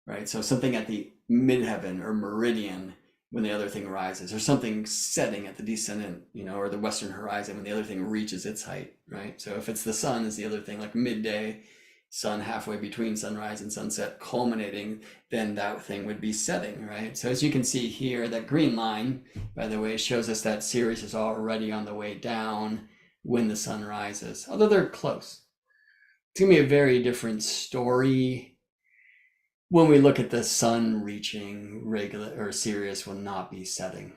right? So something at the midheaven or meridian when the other thing rises, or something setting at the descendant, or the western horizon when the other thing reaches its height, right? So if it's the sun is the other thing, like midday, sun halfway between sunrise and sunset culminating, then that thing would be setting, right? So as you can see here, that green line, by the way, shows us that Sirius is already on the way down when the sun rises, although they're close. It's gonna be a very different story when we look at the sun reaching regular, or Sirius will not be setting.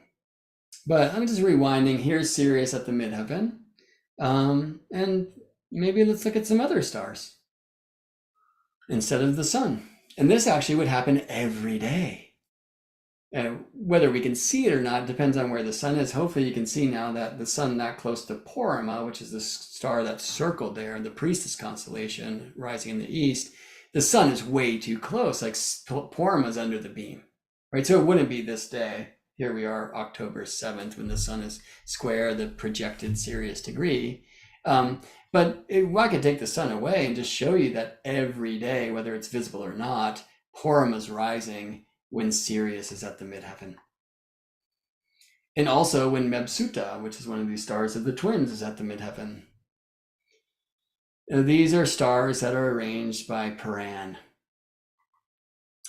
But I'm just rewinding. Here's Sirius at the midheaven. And maybe let's look at some other stars instead of the sun. And this actually would happen every day. Whether we can see it or not depends on where the sun is. Hopefully you can see now that the sun not close to Porrima, which is the star that's circled there in the Priestess constellation rising in the east, the sun is way too close, like Porrima's under the beam, right? So it wouldn't be this day. Here we are, October 7th, when the sun is square the projected Sirius degree. But I could take the sun away and just show you that every day, whether it's visible or not, Porrima's rising when Sirius is at the midheaven. And also when Mebsuta, which is one of these stars of the twins, is at the midheaven. These are stars that are arranged by Paran.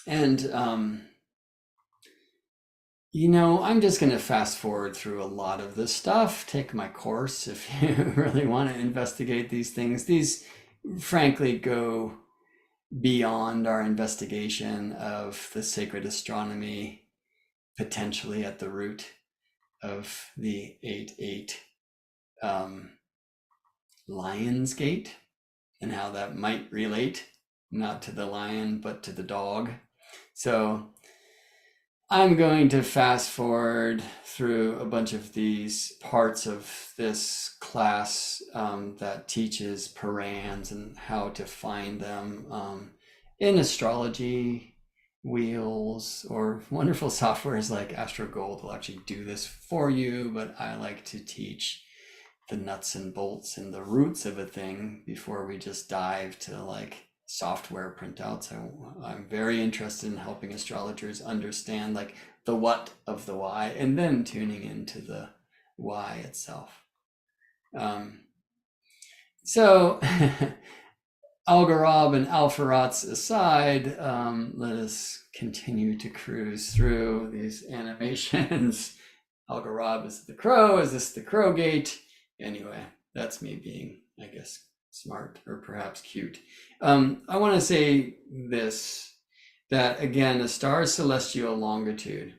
And, I'm just going to fast forward through a lot of this stuff. Take my course if you really want to investigate these things. These, frankly, go beyond our investigation of the sacred astronomy, potentially at the root. of the 8-8 Lion's Gate and how that might relate not to the lion but to the dog. So I'm going to fast forward through a bunch of these parts of this class that teaches parans and how to find them in astrology wheels, or wonderful softwares like AstroGold will actually do this for you, but I like to teach the nuts and bolts and the roots of a thing before we just dive to like software printouts. I'm very interested in helping astrologers understand like the what of the why and then tuning into the why itself. So Algorab and Alpharats aside, let us continue to cruise through these animations. Algorab is the crow. Is this the crow gate? Anyway, that's me being, I guess, smart or perhaps cute. I want to say this, that again, a star's celestial longitude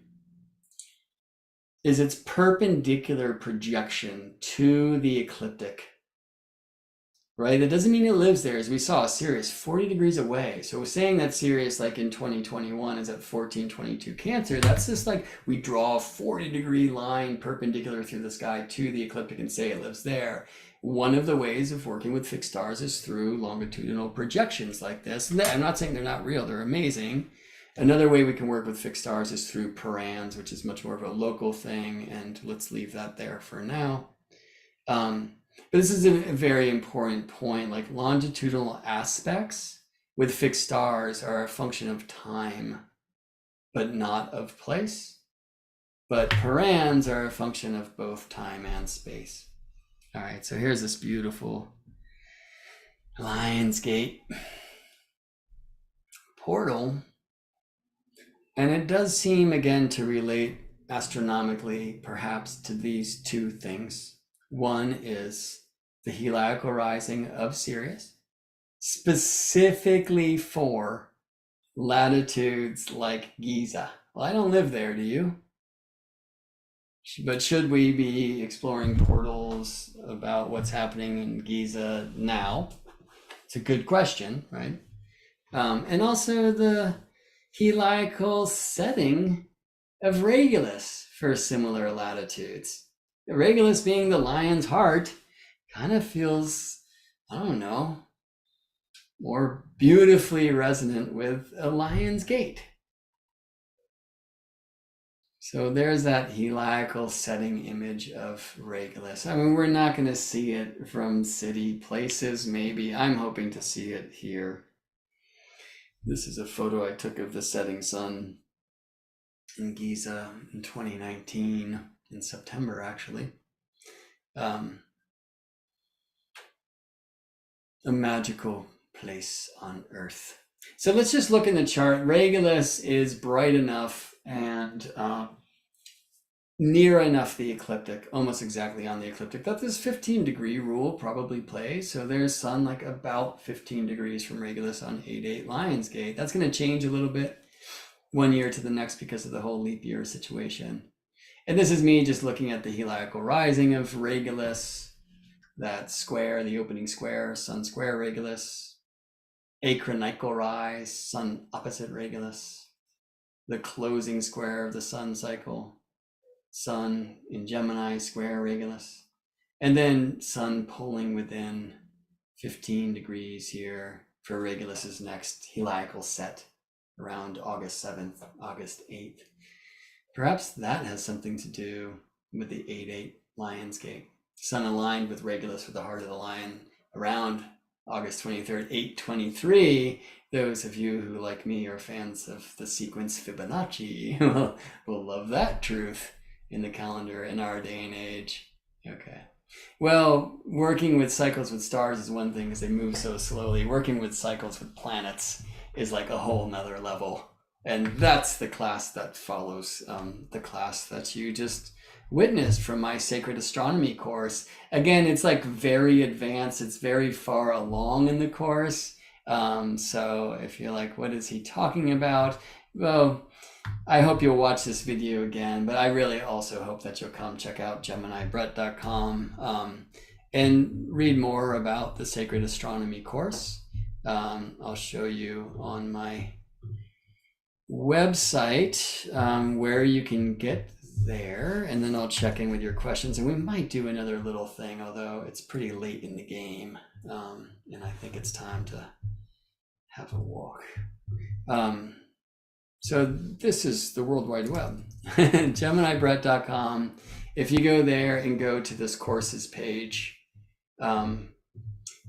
is its perpendicular projection to the ecliptic, right? That doesn't mean it lives there. As we saw, Sirius 40 degrees away. So saying that Sirius like in 2021 is at 1422 Cancer, that's just like we draw a 40-degree line perpendicular through the sky to the ecliptic and say it lives there. One of the ways of working with fixed stars is through longitudinal projections like this. I'm not saying they're not real, they're amazing. Another way we can work with fixed stars is through parans, which is much more of a local thing, and let's leave that there for now. But this is a very important point, like longitudinal aspects with fixed stars are a function of time, but not of place. But parans are a function of both time and space. All right, so here's this beautiful Lion's Gate portal. And it does seem, again, to relate astronomically, perhaps, to these two things. One is the Helical Rising of Sirius, specifically for latitudes like Giza. Well, I don't live there, do you? But should we be exploring portals about what's happening in Giza now? It's a good question, right? And also the helical setting of Regulus for similar latitudes. Regulus being the lion's heart kind of feels, I don't know, more beautifully resonant with a lion's gate. So there's that helical setting image of Regulus. I mean, we're not going to see it from city places, maybe. I'm hoping to see it here. This is a photo I took of the setting sun in Giza in 2019, in September, actually. A magical place on Earth. So let's just look in the chart. Regulus is bright enough and near enough the ecliptic, almost exactly on the ecliptic, that this 15-degree rule probably plays. So there's sun like about 15 degrees from Regulus on 8-8 Lion's Gate. That's going to change a little bit one year to the next because of the whole leap year situation. And this is me just looking at the Helical Rising of Regulus, that square, the opening square, sun square Regulus, Equinoxes rise, sun opposite Regulus, the closing square of the sun cycle, sun in Gemini square Regulus, and then sun pulling within 15 degrees here for Regulus's next helical set around August 7th, August 8th. Perhaps that has something to do with the 8-8 Lion's Gate. Sun aligned with Regulus with the heart of the lion around August 23rd, 823. Those of you who, like me, are fans of the sequence Fibonacci will love that truth in the calendar in our day and age. Okay. Well, working with cycles with stars is one thing because they move so slowly. Working with cycles with planets is like a whole nother level. And that's the class that follows the class that you just witnessed from my Sacred Astronomy course. Again, it's like very advanced. It's very far along in the course. So if you're like, what is he talking about? Well, I hope you'll watch this video again, but I really also hope that you'll come check out GeminiBrett.com and read more about the Sacred Astronomy course. I'll show you on my website where you can get there, and then I'll check in with your questions, and we might do another little thing, although it's pretty late in the game, and I think it's time to have a walk. So this is the World Wide Web, GeminiBrett.com. If you go there and go to this courses page,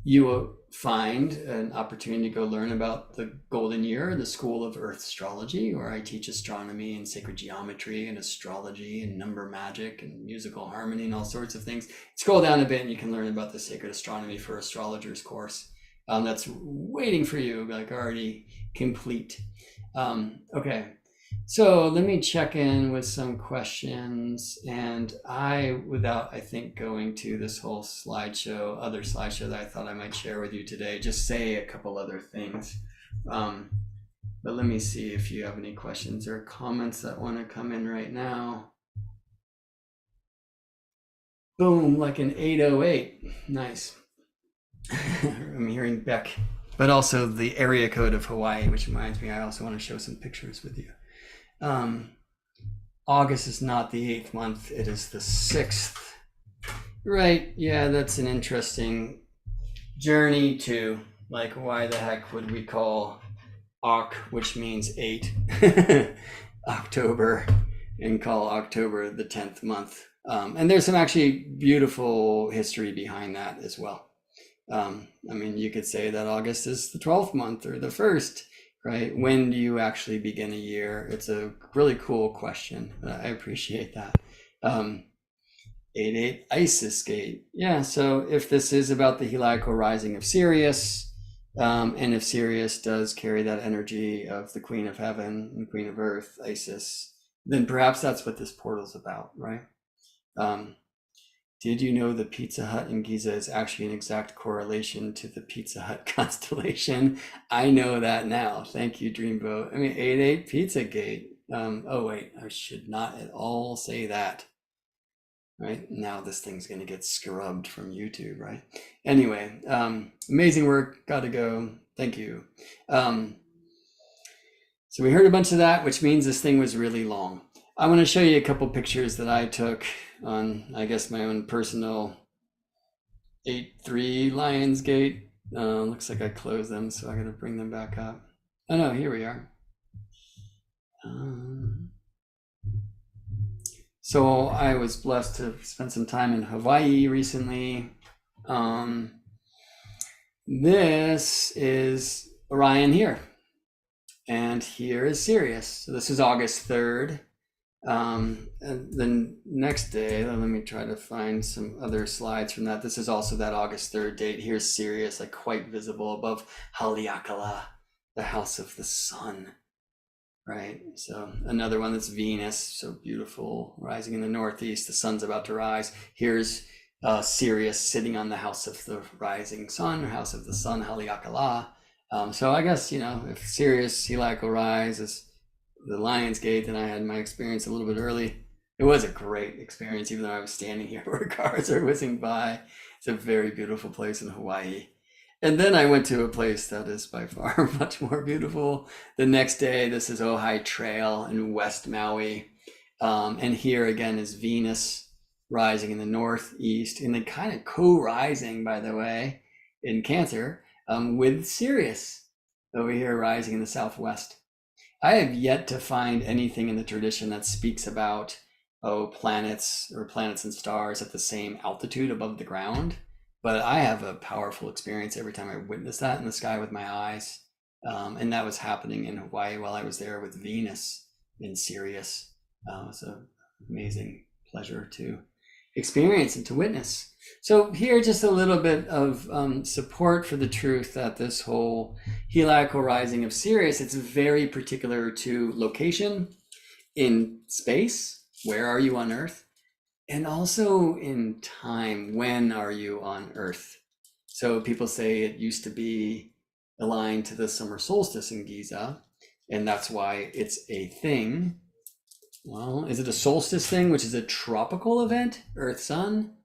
you will find an opportunity to go learn about the Golden Year, the School of Earth Astrology, where I teach astronomy and sacred geometry and astrology and number magic and musical harmony and all sorts of things. Scroll down a bit and you can learn about the Sacred Astronomy for Astrologers course. That's waiting for you, like already complete. Okay, so let me check in with some questions, and without I think going to this whole other slideshow that I thought I might share with you today, just say a couple other things. But let me see if you have any questions or comments that want to come in right now. Boom, like an 808. Nice. I'm hearing Beck, but also the area code of Hawaii, which reminds me, I also want to show some pictures with you. August is not the 8th month, it is the 6th. Right, yeah, that's an interesting journey to, like, why the heck would we call Oc, which means 8, October, and call October the 10th month. And there's some actually beautiful history behind that as well. I mean, you could say that August is the 12th month or the 1st, right? When do you actually begin a year? It's a really cool question. I appreciate that. 8-8 Isis Gate. Yeah, so if this is about the Helical Rising of Sirius, and if Sirius does carry that energy of the Queen of Heaven and Queen of Earth, Isis, then perhaps that's what this portal's about, right? Did you know the Pizza Hut in Giza is actually an exact correlation to the Pizza Hut constellation? I know that now. Thank you, Dreamboat. I mean, 8-8 Pizzagate. Oh, wait, I should not at all say that. Right? Now this thing's going to get scrubbed from YouTube, right? Anyway, amazing work. Got to go. Thank you. So we heard a bunch of that, which means this thing was really long. I want to show you a couple pictures that I took on, I guess, my own personal 8-3 Lionsgate. Looks like I closed them, so I got to bring them back up. Oh no, here we are. So I was blessed to spend some time in Hawaii recently. This is Orion here, and here is Sirius. So this is August 3rd. And the next day, let me try to find some other slides from that. This is also that August 3rd date. Here's Sirius, like quite visible above Haleakala, the house of the sun, right? So another one that's Venus, so beautiful, rising in the northeast. The sun's about to rise. Here's Sirius sitting on the house of the rising sun, or house of the sun, Haleakala. So I guess, if Sirius, Helical Rise is the Lion's Gate, and I had my experience a little bit early. It was a great experience, even though I was standing here where cars are whizzing by. It's a very beautiful place in Hawaii. And then I went to a place that is by far much more beautiful. The next day, this is Ojai Trail in West Maui. And here again is Venus rising in the northeast, and then kind of co-rising, by the way, in Cancer, with Sirius over here rising in the southwest. I have yet to find anything in the tradition that speaks about, planets and stars at the same altitude above the ground. But I have a powerful experience every time I witness that in the sky with my eyes. And that was happening in Hawaii while I was there with Venus in Sirius. It's an amazing pleasure to experience and to witness. So here, just a little bit of support for the truth that this whole Helical Rising of Sirius, it's very particular to location in space. Where are you on Earth? And also in time. When are you on Earth? So people say it used to be aligned to the summer solstice in Giza. And that's why it's a thing. Well, is it a solstice thing, which is a tropical event, Earth Sun?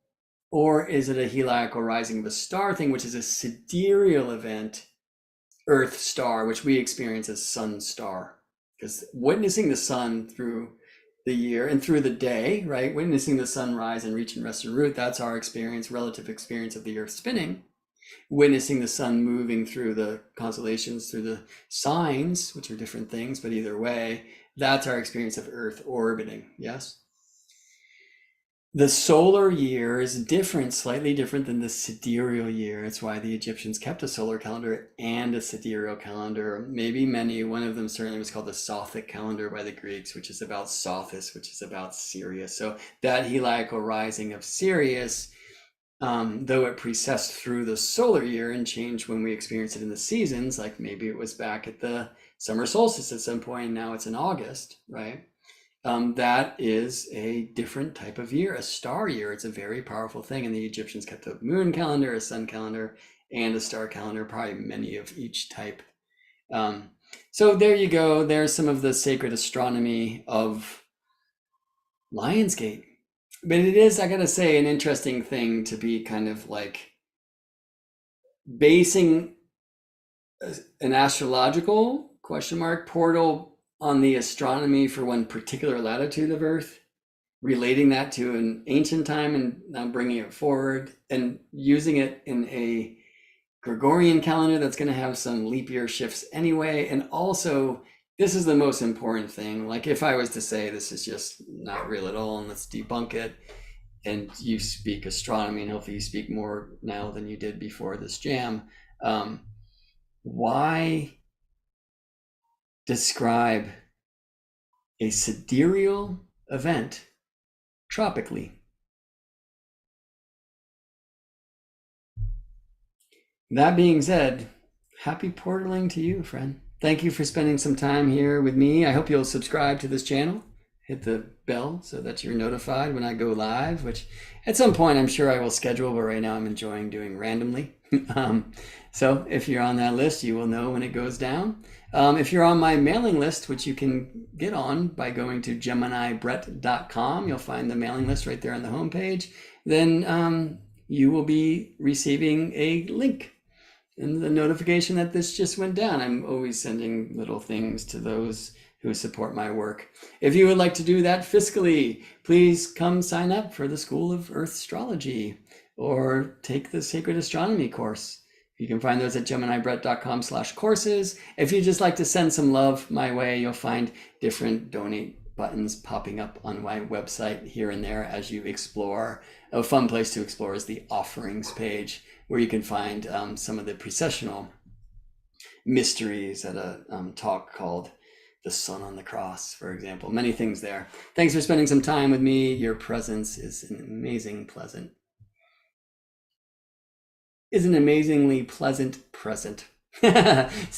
Or is it a heliacal rising of a star thing, which is a sidereal event, Earth star, which we experience as sun star? Because witnessing the sun through the year and through the day, right? Witnessing the sun rise and reach and rest en route, that's our experience, relative experience of the Earth spinning. Witnessing the sun moving through the constellations, through the signs, which are different things, but either way, that's our experience of Earth orbiting, yes? The solar year is different, slightly different than the sidereal year. That's why the Egyptians kept a solar calendar and a sidereal calendar. Maybe many, one of them certainly was called the Sophic Calendar by the Greeks, which is about Sothis, which is about Sirius. So that heliacal rising of Sirius, though it precessed through the solar year and changed when we experience it in the seasons, like maybe it was back at the summer solstice at some point, and now it's in August, right? That is a different type of year, a star year. It's a very powerful thing. And the Egyptians kept a moon calendar, a sun calendar, and a star calendar, probably many of each type. So there you go. There's some of the sacred astronomy of Lionsgate. But it is, I gotta say, an interesting thing to be kind of like basing an astrological question mark portal on the astronomy for one particular latitude of Earth, relating that to an ancient time and now bringing it forward and using it in a Gregorian calendar that's going to have some leap year shifts anyway. And also, this is the most important thing. Like if I was to say this is just not real at all and let's debunk it, and you speak astronomy and hopefully you speak more now than you did before this jam, why describe a sidereal event tropically? That being said, happy portaling to you, friend. Thank you for spending some time here with me. I hope you'll subscribe to this channel, hit the bell so that you're notified when I go live, which at some point I'm sure I will schedule, but right now I'm enjoying doing randomly. So if you're on that list, you will know when it goes down. If you're on my mailing list, which you can get on by going to GeminiBrett.com, you'll find the mailing list right there on the homepage. Then you will be receiving a link and the notification that this just went down. I'm always sending little things to those who support my work. If you would like to do that fiscally, please come sign up for the School of Earth Astrology or take the Sacred Astronomy course. You can find those at GeminiBrett.com/courses. If you just like to send some love my way, you'll find different donate buttons popping up on my website here and there as you explore. A fun place to explore is the offerings page, where you can find some of the precessional mysteries at a talk called The Sun on the Cross, for example. Many things there. Thanks for spending some time with me. Your presence is an amazingly pleasant present.